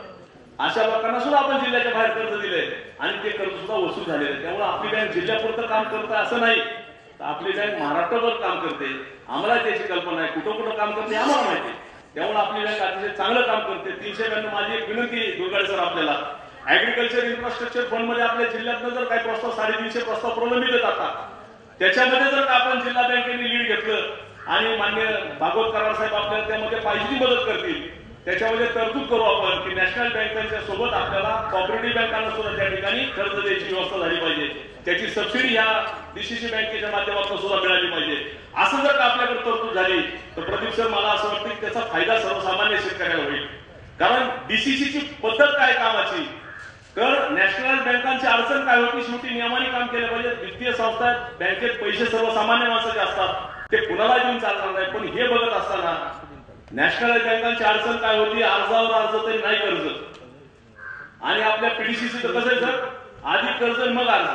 अशा लोकांना सुद्धा आपण जिल्ह्याच्या बाहेर कर्ज दिलंय आणि ते कर्ज सुद्धा वसूल झालेलं आहे. त्यामुळे आपली बँक जिल्ह्यापुरतं काम करतं असं नाही, तर आपली बँक महाराष्ट्रभर काम करते. आम्हाला त्याची कल्पना आहे, कुठं कुठं काम करते आम्हाला माहिती. त्यामुळे आपली बँक अतिशय चांगलं काम करते. 392 माझी एक विनंती दुर्गाडे सर आपल्याला, ऍग्रिकल्चर इन्फ्रास्ट्रक्चर फंड मध्ये आपल्या जिल्ह्यातनं जर काही प्रस्ताव 350 प्रस्ताव प्रलंबित जातात, त्याच्यामध्ये जर आपण जिल्हा बँकेने लीड घेतलं आणि मान्य भागवत कराड साहेब आपल्याला त्यामध्ये पाहिजे ती मदत करतील, त्याच्यामध्ये तरतूद करू आपण की नॅशनल बँकांच्या सोबत आपल्याला कॉपरेटिव्ह बँकांना सुद्धा त्या ठिकाणी कर्ज द्यायची व्यवस्था झाली पाहिजे. त्याची सबसिडी ह्या डीसीसी बँकेच्या माध्यमातून सुद्धा मिळाली पाहिजे. असं जर का आपल्याकडे तरतूद झाली तर प्रदीप सर मला असं वाटतं की त्याचा फायदा सर्वसामान्य शेतकऱ्याला होईल. कारण डीसीसीची पद्धत काय कामाची, तर नॅशनल बँकांची अडचण काय होती, शेवटी नियमाने काम केलं पाहिजे. वित्तीय संस्था बँकेत पैसे सर्वसामान्य माणसाचे असतात, ते कुणाला देऊन चालणार नाही. पण हे बघत असताना नॅशनल बँकांची अडचण काय होती, अर्जावर अर्ज तरी नाही कर्ज, आणि आपल्या पीडीसीसी तर कसं आहे सर, आधी कर्ज मग अर्ज.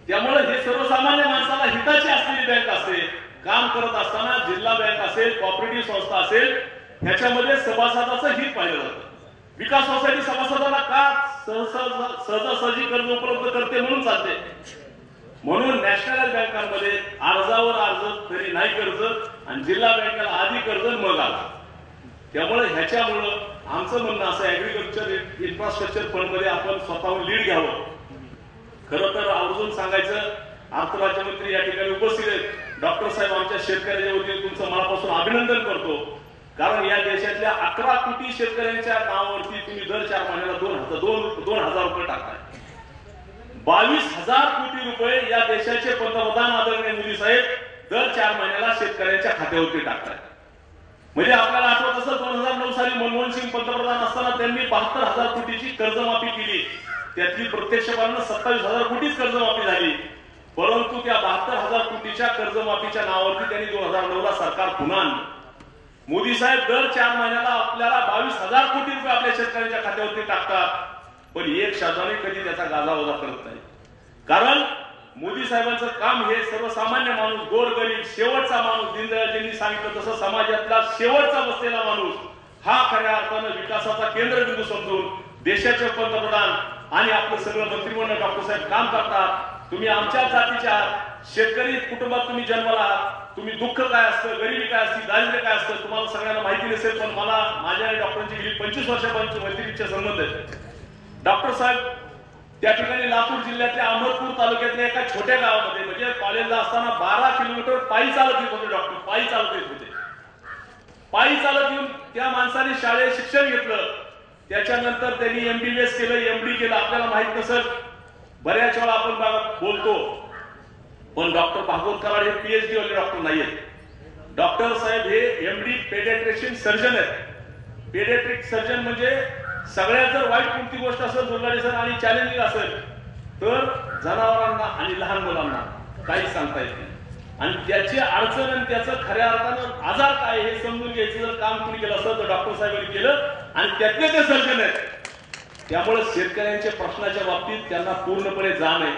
त्यामुळे हे सर्वसामान्य माणसाला हिताची असलेली बँक असते. काम करत असताना जिल्हा बँक असेल, कॉपरेटिव्ह संस्था असेल, ह्याच्यामध्ये सभासदाचं हित पाहिलं जातं. विकास सोसायटी सभासदांना का सहजासहजी कर्ज उपलब्ध करते म्हणून चालते. म्हणून नॅशनल बँकांमध्ये अर्जावर अर्ज तरी नाही कर्ज आणि जिल्हा बँकेला आधी कर्ज मग अर्ज. त्यामुळे ह्याच्यामुळं आमचं म्हणणं असं, ऍग्रिकल्चर इन्फ्रास्ट्रक्चर फंड मध्ये आपण स्वतःहून लीड घ्यावं. खरं तर आवर्जून सांगायचं, अर्थ राज्यमंत्री या ठिकाणी उपस्थित आहेत. डॉक्टर साहेब आमच्या शेतकऱ्याच्या वतीने तुमचं मनापासून अभिनंदन करतो, कारण या देशातल्या 11 कोटी शेतकऱ्यांच्या नावावरती तुम्ही दर 4 महिन्याला 2,000 रुपये टाकताय. 22,000 कोटी रुपये या देशाचे पंतप्रधान आदरणीय मोदी साहेब दर 4 महिन्याला शेतकऱ्यांच्या खात्यावरती टाकताय. म्हणजे आपल्याला आठवत असेल 2009 साली मनमोहन सिंग पंतप्रधान असताना त्यांनी 72,000 कोटीची कर्जमाफी केली. त्यातली प्रत्यक्षपणानं 27,000 कोटीच कर्जमाफी झाली. परंतु त्या 72,000 कोटीच्या कर्जमाफीच्या नावावरती त्यांनी 2009ला सरकार पुन्हा आणलं. मोदी साहेब दर 4 महिन्याला आपल्याला 22,000 कोटी रुपये आपल्या शेतकऱ्यांच्या खात्यावरती टाकतात, पण एक शब्दाने कधी त्याचा गाजावाजा करत नाही. कारण मोदी साहेबांचं काम हे सर्वसामान्य माणूस, गोरगरीब, शेवटचा माणूस, दीनदयाळजींनी सांगितलं तसं समाजातला शेवटचा बसलेला माणूस हा खऱ्या अर्थानं विकासाचा केंद्रबिंदू समजून देशाचे पंतप्रधान आणि आपलं सगळं मंत्रिमंडळ डॉक्टर साहेब काम करतात. तुम्ही आमच्या जातीच्या शेतकरी कुटुंबात तुम्ही जन्माला आहात. तुम्ही दुःख काय असतं, गरिबी काय असते, दारिद्र्य काय असतं तुम्हाला सगळ्यांना माहिती नसेल, पण मला माझ्या आणि डॉक्टरांची गेली 25 वर्षांपासूनचे मैत्रीचे संबंध आहेत. डॉक्टर साहेब त्या ठिकाणी लातूर जिल्ह्यातल्या अहमदपूर तालुक्यातल्या एका छोट्या गावामध्ये, म्हणजे कॉलेजला असताना 12 किलोमीटर पायी चालत येत होते. डॉक्टर पायी चालत येत होते. पायी चालत येऊन त्या माणसाने शाळेत शिक्षण घेतलं. त्याच्यानंतर त्यांनी MBBS केलं, MD केलं. आपल्याला माहित नसेल, बऱ्याच वेळा आपण बोलतो, पण डॉक्टर भागवत कराड हे PhD वाले डॉक्टर नाही आहेत. डॉक्टर साहेब हे MD पेडियाट्रिशियन सर्जन आहेत. पेडियाट्रिक सर्जन म्हणजे सगळ्यात जर वाईट कोणती गोष्ट असेल दुर्गाडे सर आणि चॅलेंजिंग असेल तर जनावरांना आणि लहान मुलांना काही सांगता येत नाही. आणि त्याची अडचण आणि त्याचं खऱ्या अर्थानं आजार काय हे समजून घ्यायचं जर काम तुम्ही केलं असतं तर डॉक्टर साहेबांनी केलं. आणि त्यातले ते सर्जन आहेत. त्यामुळे शेतकऱ्यांच्या प्रश्नाच्या बाबतीत त्यांना पूर्णपणे जाण आहे.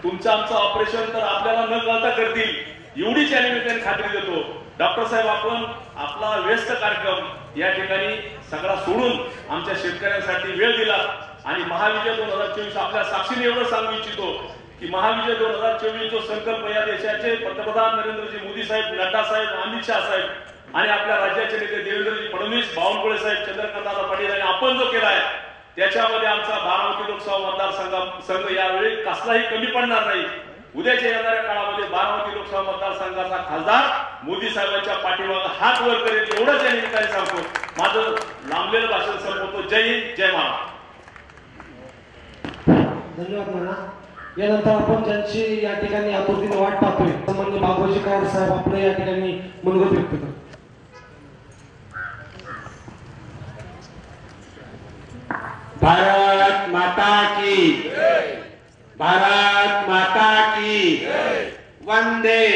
तुमचं आमचं ऑपरेशन तर आपल्याला न कळता करतील एवढीच या निमित्ताने खात्री देतो. डॉक्टर साहेब, आपण आपला व्यस्त कार्यक्रम या ठिकाणी सगळा सोडून आमच्या शेतकऱ्यांसाठी वेळ दिला आणि महाविजय 2024 आपल्या साक्षीने एवढं सांगू इच्छितो की महाविजय 2024 जो संकल्प या देशाचे पंतप्रधान नरेंद्रजी मोदी साहेब, नड्डा साहेब, अमित शाह साहेब आणि आपल्या राज्याचे नेते देवेंद्रजी फडणवीस, बावनकुळे साहेब, चंद्रकांतदादा पाटील आणि आपण जो केलाय त्याच्यामध्ये आमचा बारामती लोकसभा मतदारसंघ यावेळी कसलाही कमी पडणार नाही. उद्याच्या येणाऱ्या काळामध्ये बारामती लोकसभा मतदारसंघाचा खासदार मोदी साहेबांच्या पाठीमागे हात वर करेल एवढंच या निमित्ताने सांगतो. माझं लांबलेलं भाषण संपवतो. जय हिंद, जय महाराष्ट्र. धन्यवाद नाना. यानंतर आपण ज्यांची या ठिकाणी आतुरतेने वाट पाहतोय सन्माननीय बागोजी कराड साहेब आपले या ठिकाणी मनोगत व्यक्त करतात. भारत माता की, भारत माता की, वंदे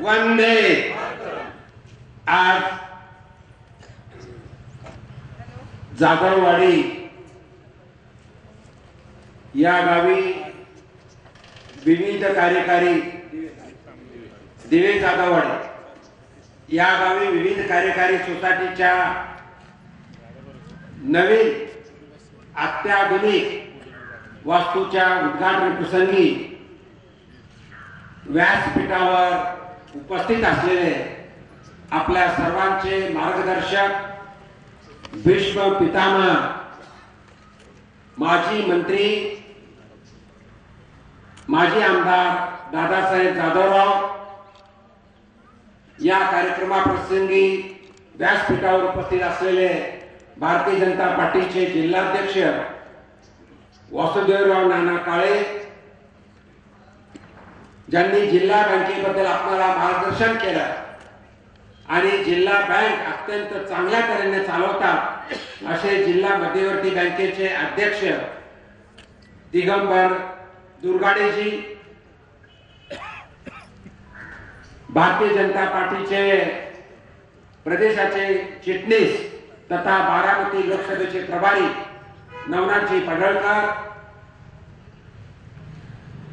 वंदे. आज जाधववाडी या गावी विविध कार्यकारी दिवे जाधववाडी या गावी विविध कार्यकारी सोसायटीच्या नवीन अत्याधुनिक वास्तूच्या उद्घाटन प्रसंगी व्यासपीठावर उपस्थित असलेले आपल्या सर्वांचे मार्गदर्शक, भीष्म पितामह, माजी मंत्री, माजी आमदार दादासाहेब जाधवराव या कार्यक्रमाप्रसंगी व्यासपीठावर उपस्थित असलेले भारतीय जनता पार्टीचे जिल्हाध्यक्ष वासुदेवराव नाना काळे, ज्यांनी जिल्हा बँकेबद्दल आपल्याला मार्गदर्शन केलं आणि जिल्हा बँक अत्यंत चांगल्या तऱ्हेने चालवतात असे जिल्हा मध्यवर्ती बँकेचे अध्यक्ष दिगंबर दुर्गाडेजी, भारतीय जनता पार्टीचे प्रदेशाचे चिटणीस तथा बारामती लोकसभेचे प्रभारी नवनाथजी पडळकर,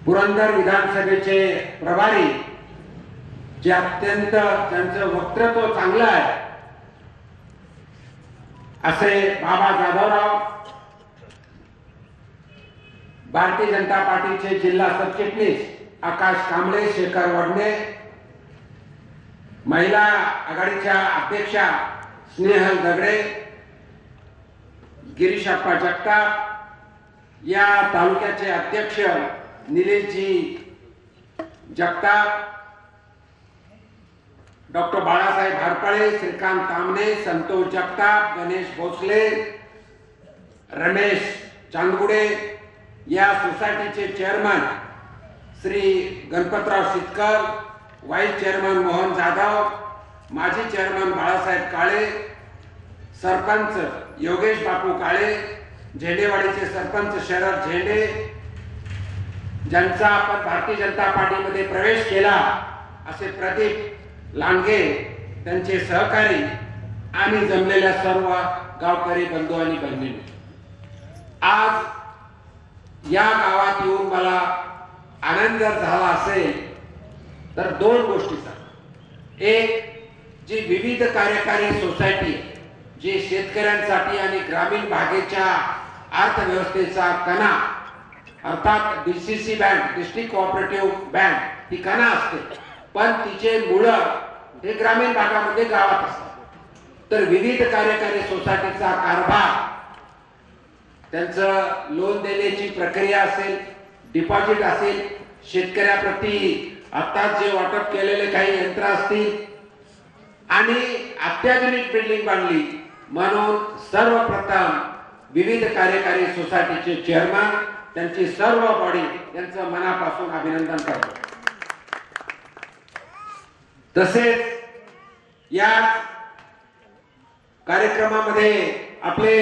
पुरंदर विधानसभेचे प्रभारी जे अत्यंत त्यांचं वक्तृत्व चांगलं आहे असे बाबा जाधवराव, भारतीय जनता पार्टीचे जिल्हा सरचिटणीस आकाश कांबळे, शेखर वडणे, महिला आघाडीच्या अध्यक्षा स्नेहल दगडे, गिरीशप्पा जगताप, या तालुक्याचे अध्यक्ष निलेशजी जगताप, डॉक्टर बाळासाहेब हरपळे, श्रीकांत तामणे, संतोष जगताप, गणेश भोसले, रमेश चांदगुडे, या सोसायटीचे chairman Shri Ganpatrao Sitkar, vice chairman Mohan Jadhav, माजी चेअरमन बाळासाहेब काळे, सरपंच योगेश बापू काळे, झेंडेवाडीचे सरपंच शरद झेंडे, ज्यांचा आपण भारतीय जनता पार्टीमध्ये प्रवेश केला असे प्रदीप लांडगे, त्यांचे सहकारी आणि जमलेल्या सर्व गावकरी बंधू आणि बहिणी, आज या गावात येऊन मला आनंद जर झाला असेल तर दोन गोष्टीचा. एक, जी विविध कार्यकारी सोसायटी जी शेतकऱ्यांसाठी आणि ग्रामीण भागाच्या अर्थव्यवस्थेचा कणा अर्थात DCC bank, district cooperative bank, ती कणा असते पण तिचे मूळ हे ग्रामीण भागामध्ये गावात असतात. तर विविध कार्यकारी सोसायटीचा कारभार, त्यांचं लोन देण्याची प्रक्रिया असेल, डिपॉझिट असेल, शेतकऱ्याप्रती आत्ताच जे वाटप केलेले काही यंत्र असतील आणि अत्याधुनिक बिल्डिंग बांधली म्हणून सर्वप्रथम विविध कार्यकारी सोसायटीचे चेअरमन, त्यांची सर्व बॉडी यांचं मनापासून अभिनंदन करतो. तसेच या कार्यक्रमामध्ये आपले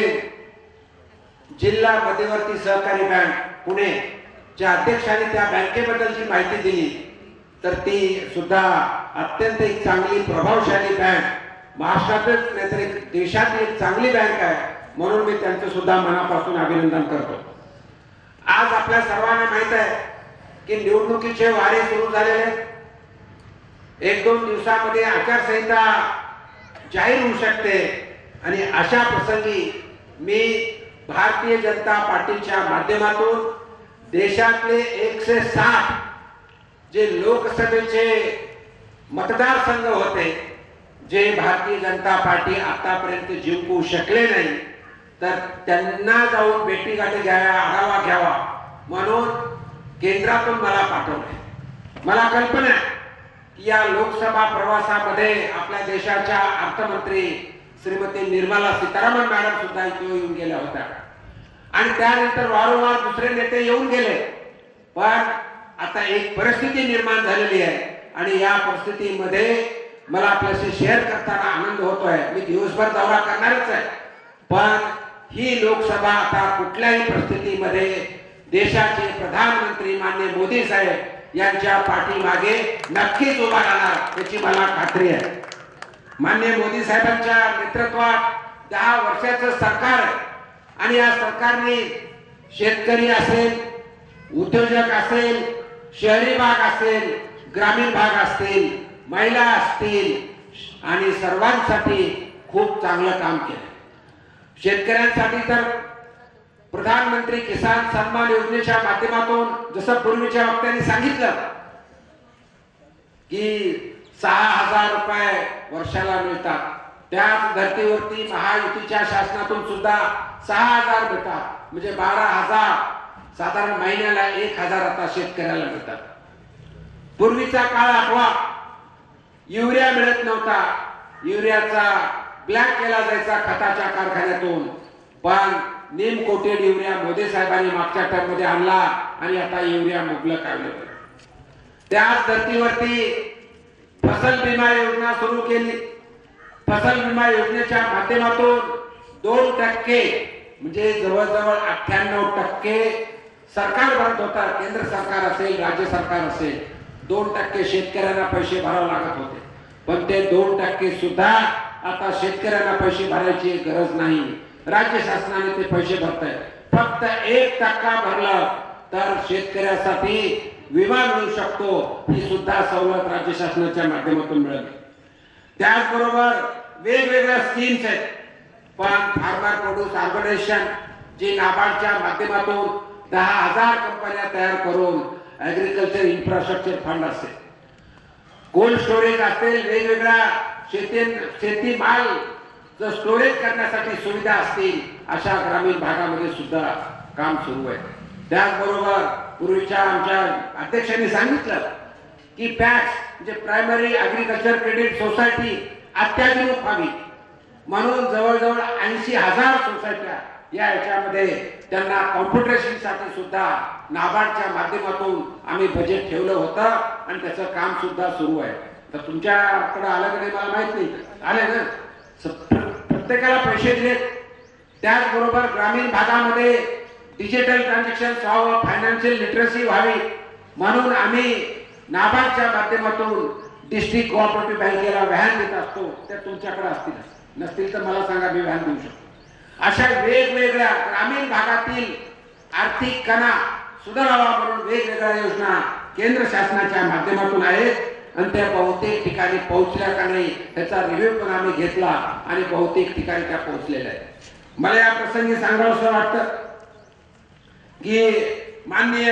जिल्हा मध्यवर्ती सहकारी बँक पुणे च्या अध्यक्षांनी त्या बँकेबद्दलची माहिती दिली तर ती सुद्धा अत्यंत एक चांगली प्रभावशाली बँक, महाराष्ट्रातच नाही तर देशातील एक चांगली बँक आहे म्हणून मी त्यांचं सुद्धा मनापासून अभिनंदन करतो. आज आपल्या सर्वांना माहित आहे की निवडणुकीचे वारे सुरू झालेले आहेत. 1-2 दिवसामध्ये आचारसंहिता जाहीर होऊ शकते आणि अशा प्रसंगी मी भारतीय जनता पार्टीच्या माध्यमातून देशातले 160 जे लोकसभेचे मतदारसंघ होते, जे भारतीय जनता पार्टी आतापर्यंत जिंकू शकले नाही, तर त्यांना जाऊन भेटीगाठी घ्याव्या, आढावा घ्यावा म्हणून केंद्रातून मला पाठवले. मला कल्पना आहे की या लोकसभा प्रवासामध्ये आपल्या देशाच्या अर्थमंत्री श्रीमती निर्मला सीतारामन मॅडम सुद्धा इथे येऊन गेल्या होत्या आणि त्यानंतर वारंवार दुसरे नेते येऊन गेले. पण आता एक परिस्थिती निर्माण झालेली आहे आणि या परिस्थितीमध्ये मला आपल्याशी शेअर करताना आनंद होतोय. मी दिवसभर दौरा करणारच आहे, पण ही लोकसभा आता कुठल्याही परिस्थितीमध्ये देशाचे प्रधानमंत्री माननीय मोदी साहेब यांच्या पाठीमागे नक्कीच उभा राहणार याची मला खात्री आहे. माननीय मोदी साहेबांच्या नेतृत्वात 10 वर्षाचं सरकार आहे आणि या सरकारने शेतकरी असेल, उद्योजक असेल, शहरी भाग असेल, ग्रामीण भाग असतील, महिला असतील आणि सर्वांसाठी खूप चांगलं काम केलं. शेतकऱ्यांसाठी तर प्रधानमंत्री किसान सन्मान योजनेच्या माध्यमातून जसं पूर्वीच्या वक्त्यांनी सांगितलं की 6,000 रुपये वर्षाला मिळतात, त्याच धर्तीवरती महायुतीच्या शासनातून सुद्धा 6,000 मिळतात, म्हणजे 12,000, साधारण महिन्याला 1,000 आता शेतकऱ्याला मिळतात. पूर्वीचा काळ आठवा, युरिया मिळत नव्हता, युरियाचा ब्लॅक केला जायचा खताच्या कारखान्यातून, पण नीम कोटेड युरिया मोदी साहेबांनी मागच्या टर्म मध्ये आणला आणि आता युरिया मुबलक अवेलेबल. त्याच धर्तीवरती फसल विमा योजना सुरू केली. फसल विमा योजनेच्या माध्यमातून 2% म्हणजे जवळजवळ 98% सरकार भरत होता, केंद्र सरकार असेल, राज्य सरकार असेल. 2% शेतकऱ्यांना पैसे भरावे लागत होते, पण ते 2% सुद्धा आता शेतकऱ्यांना पैसे भरायची गरज नाही, राज्य शासनाने ते पैसे भरताय. फक्त 1% भरलं तर शेतकऱ्यासाठी विमा मिळू शकतो, ही सुद्धा सवलत राज्य शासनाच्या माध्यमातून मिळेल. त्याचबरोबर वेगवेगळ्या स्कीम्स आहेत, पण फार्मर प्रोड्यूस ऑर्गनायझेशन जी नाबार्डच्या माध्यमातून 10,000 कंपन्या तयार करून ऍग्रीकल्चर इन्फ्रास्ट्रक्चर फंड असेल, कोल्ड स्टोरेज असेल, वेगवेगळ्या शेती माल स्टोरेज करण्यासाठी सुविधा असतील, अशा ग्रामीण भागामध्ये सुद्धा काम सुरू आहे. त्याचबरोबर पूर्वीच्या आमच्या अध्यक्षांनी सांगितलं की पॅक्स म्हणजे प्रायमरी ऍग्रीकल्चर क्रेडिट सोसायटी अत्याधुनिक व्हावी म्हणून जवळजवळ 80,000 सोसायट्या या याच्यामध्ये त्यांना कॉम्प्युटेशन साठी सुद्धा नाबार्डच्या माध्यमातून आम्ही बजेट ठेवलं होतं आणि त्याचं काम सुद्धा सुरू आहे. तर तुमच्याकडे आलं की नाही मला माहित नाही, आले ना, प्रत्येकाला पैसे दिले. त्याचबरोबर ग्रामीण भागामध्ये डिजिटल ट्रान्झॅक्शन व्हावं, फायनान्शियल लिटरसी व्हावी म्हणून आम्ही नाबार्डच्या माध्यमातून डिस्ट्रिक्ट कोऑपरेटिव्ह बँकेला व्हॅन देत असतो. त्या तुमच्याकडे असतील, नसतील तर मला सांगा, मी व्हॅन देऊ शकतो. अशा वेगवेगळ्या ग्रामीण भागातील आर्थिक कणा सुधारावा म्हणून वेगवेगळ्या योजना केंद्र शासनाच्या माध्यमातून आहेत आणि त्या बहुतेक ठिकाणी पोहोचल्या का नाही त्याचा रिव्ह्यू पण आम्ही घेतला आणि बहुतेक ठिकाणी त्या पोहोचलेल्या आहेत. मला या प्रसंगी सांगावंसं वाटतं की माननीय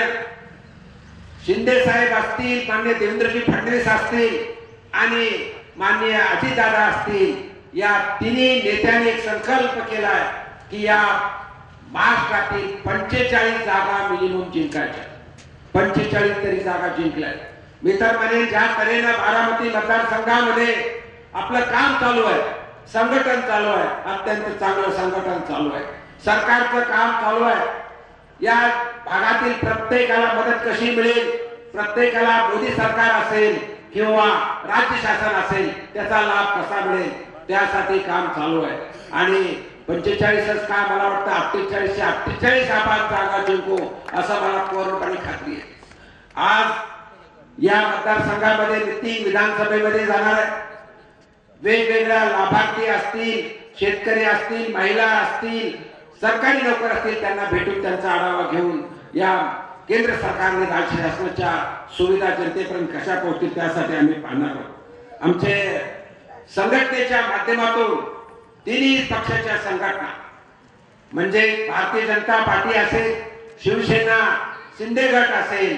शिंदे साहेब असतील, माननीय देवेंद्रजी फडणवीस असतील आणि माननीय अजितदादा असतील, या तिन्ही नेत्यांनी एक संकल्प केलाय की या महाराष्ट्रातील 45 जागा मिनिमम जिंकायच्या. 45 तरी जागा जिंकल्या. मी तर म्हणेन ज्या तऱ्हेनं बारामती मतदारसंघामध्ये आपलं काम चालू आहे, संघटन चालू आहे, अत्यंत चांगलं संघटन चालू आहे, सरकारचं काम चालू आहे. या भागातील प्रत्येकाला मदत कशी मिळेल, प्रत्येकाला मोदी सरकार असेल किंवा राज्य शासन असेल त्याचा लाभ कसा मिळेल त्यासाठी काम चालू आहे. आणि 45च का, मला वाटतं 48 आपण जागा जिंकू असं मला पूर्णपणे खात्री आहे. आज या मतदारसंघामध्ये नितीन विधानसभेमध्ये जाणार आहे. वेगवेगळ्या लाभार्थी असतील, शेतकरी असतील, महिला असतील, सरकारी नोकर असतील, त्यांना भेटून त्यांचा आढावा घेऊन या केंद्र सरकारने राज्य शासनाच्या सुविधा जनतेपर्यंत कशा पोहोचतील त्यासाठी आम्ही पाहणार आहोत. आमचे संघटनेच्या माध्यमातून तिन्ही पक्षाच्या संघटना म्हणजे भारतीय जनता पार्टी असेल, शिवसेना, शिंदे गट असेल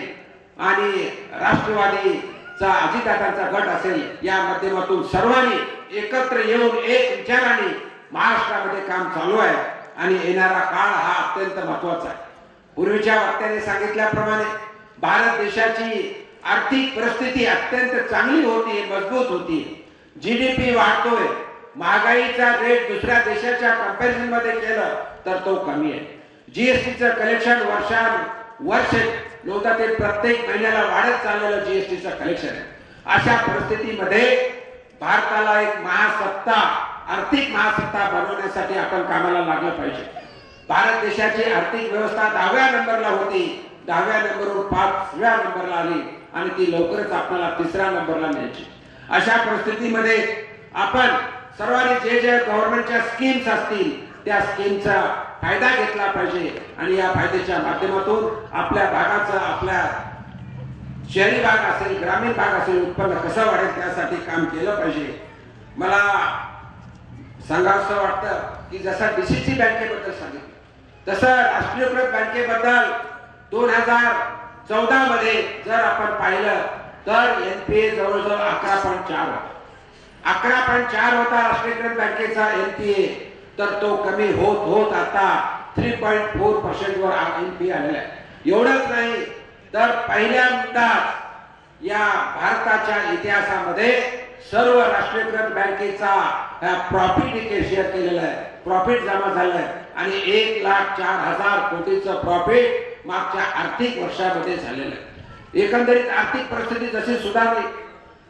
आणि राष्ट्रवादीचा अजितदादांचा गट असेल, या माध्यमातून सर्वांनी एकत्र येऊन एक विचाराने महाराष्ट्रामध्ये काम चालू आहे आणि येणारा काळ हा अत्यंत महत्वाचा आहे. पूर्वीच्या वक्त्याने सांगितल्याप्रमाणे भारत देशाची आर्थिक परिस्थिती अत्यंत चांगली होती, मजबूत होती. GDP वाढतोय, महागाईचा रेट दुसऱ्या देशाच्या कंपॅरिझन मध्ये केलं तर तो कमी आहे. जीएसटीचं कलेक्शन वर्ष नव्हता ते प्रत्येक महिन्याला वाढत चाललेलं जीएसटीचं कलेक्शन आहे. अशा परिस्थितीमध्ये भारताला एक महासत्ता, आर्थिक महासत्ता बनवण्यासाठी आपण कामाला लागलं पाहिजे. भारत देशाची आर्थिक व्यवस्था 10व्या नंबरला होती, 10व्या नंबरवरून 5व्या नंबरला आली आणि ती लवकरच आपल्याला 3ऱ्या नंबरला न्यायची. अशा परिस्थितीमध्ये आपण सर्वांनी जे गव्हर्नमेंटच्या स्कीम्स असतील त्या स्कीमचा फायदा घेतला पाहिजे आणि या फायद्याच्या माध्यमातून आपल्या भागाचं, आपल्या शहरी भाग असेल, ग्रामीण भाग असेल, उत्पन्न कसं वाढेल त्यासाठी काम केलं पाहिजे. मला सांगावंसं वाटतं की जसं DCC बँकेबद्दल सांगितलं तसं राष्ट्रीयकृत बँकेबद्दल 2014 मध्ये जर आपण पाहिलं तर NPA जवळजवळ 11.4 होता. 11.4 होता राष्ट्रीयकृत बँकेचा NPA, तर तो कमी होत होत आता 3.4% वर NPA आलेला आहे. एवढंच नाही तर पहिल्यांदा या भारताच्या इतिहासामध्ये सर्व राष्ट्रीयकृत बँकेचा प्रॉफिट शेअर केलेला आहे, प्रॉफिट जमा झालाय आणि 1,04,000 कोटीचं प्रॉफिट मागच्या आर्थिक वर्षामध्ये झालेलं आहे. एकंदरीत आर्थिक परिस्थिती जशी सुधारली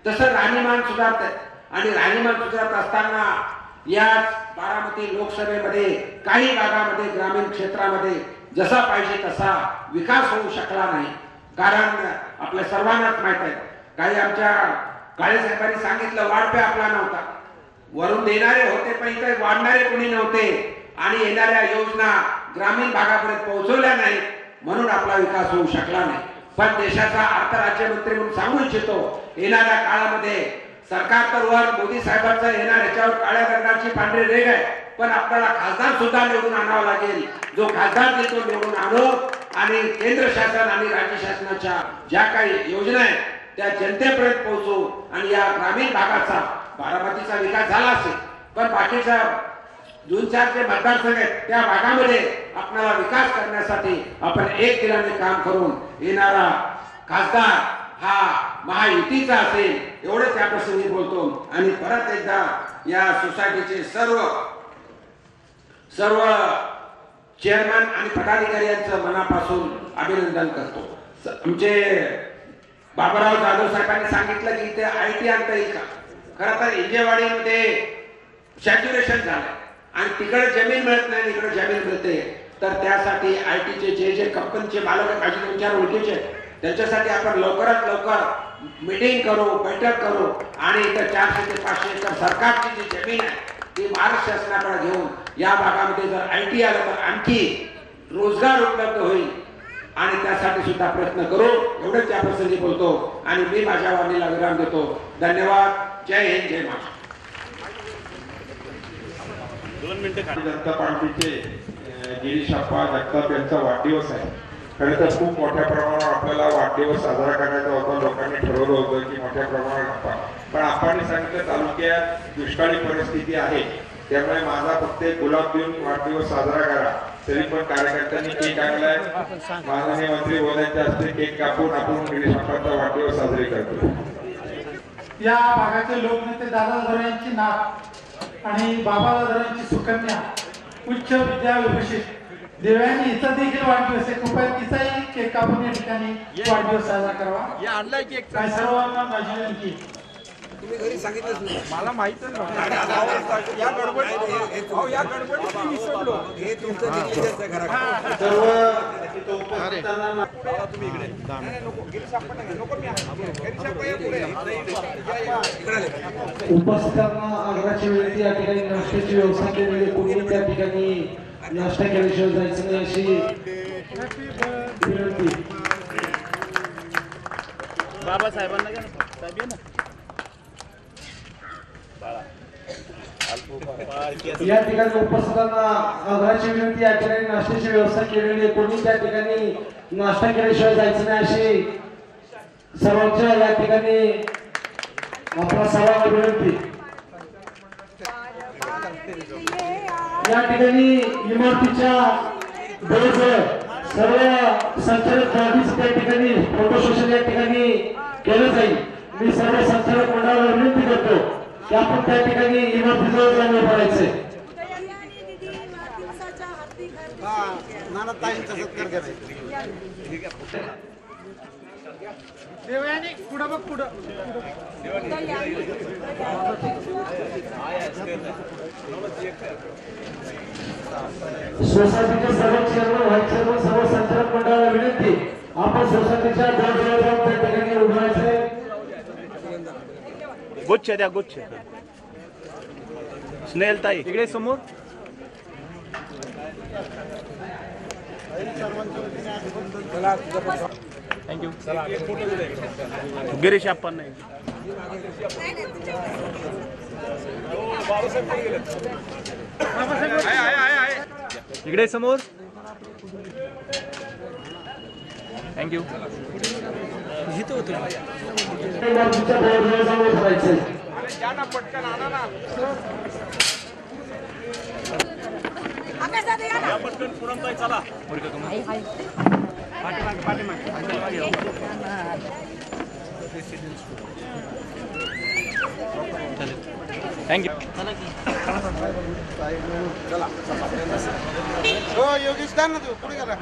तसं राहणीमान सुधारत आहे आणि राहणीमान सुधारत असताना याच बारामती लोकसभेमध्ये काही भागामध्ये, ग्रामीण क्षेत्रामध्ये जसा पाहिजे तसा विकास होऊ शकला नाही. कारण आपल्या सर्वांनाच माहित आहे, काही आमच्या काळे साहेबांनी सांगितलं वाढपे आपला नव्हता, वरून देणारे होते पण इथे वाढणारे कोणी नव्हते आणि येणाऱ्या योजना ग्रामीण भागापर्यंत पोहोचवल्या नाहीत, म्हणून आपला विकास होऊ शकला नाही. पण देशाचा अर्थ राज्यमंत्री म्हणून सांगू इच्छितो, येणाऱ्या काळामध्ये सरकार तर वर मोदी साहेबांचं येणार याच्यावर काळ्या दगडाची पांढरी रेघ आहे, पण आपल्याला खासदार सुद्धा निवडून आणावा लागेल. जो खासदार देतो निवडून आणू आणि केंद्र शासन आणि राज्य शासनाच्या ज्या काही योजना आहेत त्या जनतेपर्यंत पोहोचू आणि या ग्रामीण भागाचा, बारामतीचा विकास झाला असेल पण बाकीच्या 2-4 जे मतदारसंघ आहेत त्या भागामध्ये आपल्याला विकास करण्यासाठी आपण एक दिलाने काम करून येणारा खासदार हा महायुतीचा असेल एवढंच या प्रसंगी बोलतो. आणि परत एकदा या सोसायटीचे सर्व चेअरमॅन आणि पदाधिकारी यांचं मनापासून अभिनंदन करतो. आमचे बाबाराव जाधव साहेबांनी सांगितलं की इथे IT आणता येईल का. खरं तर इंजेवाडीमध्ये सॅच्युरेशन झालंय आणि तिकडे जमीन मिळत नाही, इकडे जमीन मिळते, तर त्यासाठी IT जे कंपनीचे मालक माझे 2-4 ओळखीचे त्यांच्यासाठी आपण लवकरात लवकर मीटिंग करू, बैठक करू आणि इथं 400 ते 500 एकर सरकारची जी जमीन आहे ती महाराष्ट्र शासनाकडे घेऊन या भागामध्ये जर IT आलं तर आणखी रोजगार उपलब्ध होईल आणि त्यासाठी सुद्धा प्रयत्न करू. एवढंच या प्रसंगी बोलतो आणि मी माझ्या वाणीला विराम देतो. धन्यवाद. जय हिंद, जय महाराष्ट्र. जनता पार्टीचे गिरीशप्पा जगताप यांचा वाढदिवस आहे. खरं तर खूप मोठ्या प्रमाणावर आपल्याला वाढदिवस साजरा करायचा होता. लोकांनी ठरवलं होतं की मोठ्या प्रमाणात पण आपण सांगितलं तालुक्यात दुष्काळी परिस्थिती आहे, त्यामुळे माझा फक्त एक गुलाब देऊन वाढदिवस साजरा करा. तरी पण कार्यकर्त्यांनी केक आणलाय. माननीय मंत्री महोदयांच्या हस्ते केक कापून आपण गिरीशप्पांचा वाढदिवस साजरे करतो. या भागाचे लोकनेते दादा यांची नात आणि बाबा यांची सुकन्या उच्च विद्याविभूषित देवयानी इथं देखील वाढदिवस आहे. कृपया तिचाही केक कापून या ठिकाणी वाढदिवस साजरा करावा. काय सर्वांना माझी विनंती. तुम्ही घरी सांगितलंच नाही. मला माहितच नव्हतं या गडबडीत या गडबडीत मी विसरलो. हे तुमचं negligence आहे घरात. सर्व तिथं उपस्थितांना उपस्थितांना आग्रहाची विनंती, या ठिकाणी नाश्त्याची व्यवस्था केलेली आहे. कोणी त्या ठिकाणी नाश्ता केल्याशिवाय जायचं नाही अशी विनंती. बाबासाहेबांना घ्या ना साहेब, ये ना. या ठिकाणी उपस्थितांना आग्रहाची विनंती, या ठिकाणी नाश्त्याची व्यवस्था केलेली आहे. कोणी त्या ठिकाणी नाश्ता केल्याशिवाय जायचं नाही अशी सर्वांच्या या ठिकाणी आपला सर्वांना विनंती. या ठिकाणी इमारतीच्या जवळजवळ सर्व संचालक गाडीच त्या ठिकाणी फोटो सेशन या ठिकाणी केलं जाईल. मी सर्व संचालक मंडळाला विनंती करतो की आपण त्या ठिकाणी इमारतीजवळ जाऊन उभं राहायचंय. देवयानी पुढं बघ, पुढं. सोसायटीचे सर्व चेअरमन, व्हाईस चेअरमन, सर्व संचालक मंडळाला विनंती, आपण सोसायटीच्या जवळ जाऊन त्या ठिकाणी उभं राहायचंय. गुच्छ द्या, गुच्छ. स्नेहल ताई इकडे समोर. थँक्यू. गिरीश आपण नाही इकडे समोर. थँक्यू. इथं होतं इमारतीच्या जवळ जाऊन उभं राहायचंय. या ना पटकन आणा ना. पटकन पुरणताई चला. थँक्यू. योगेश ना तू पुढे गेला.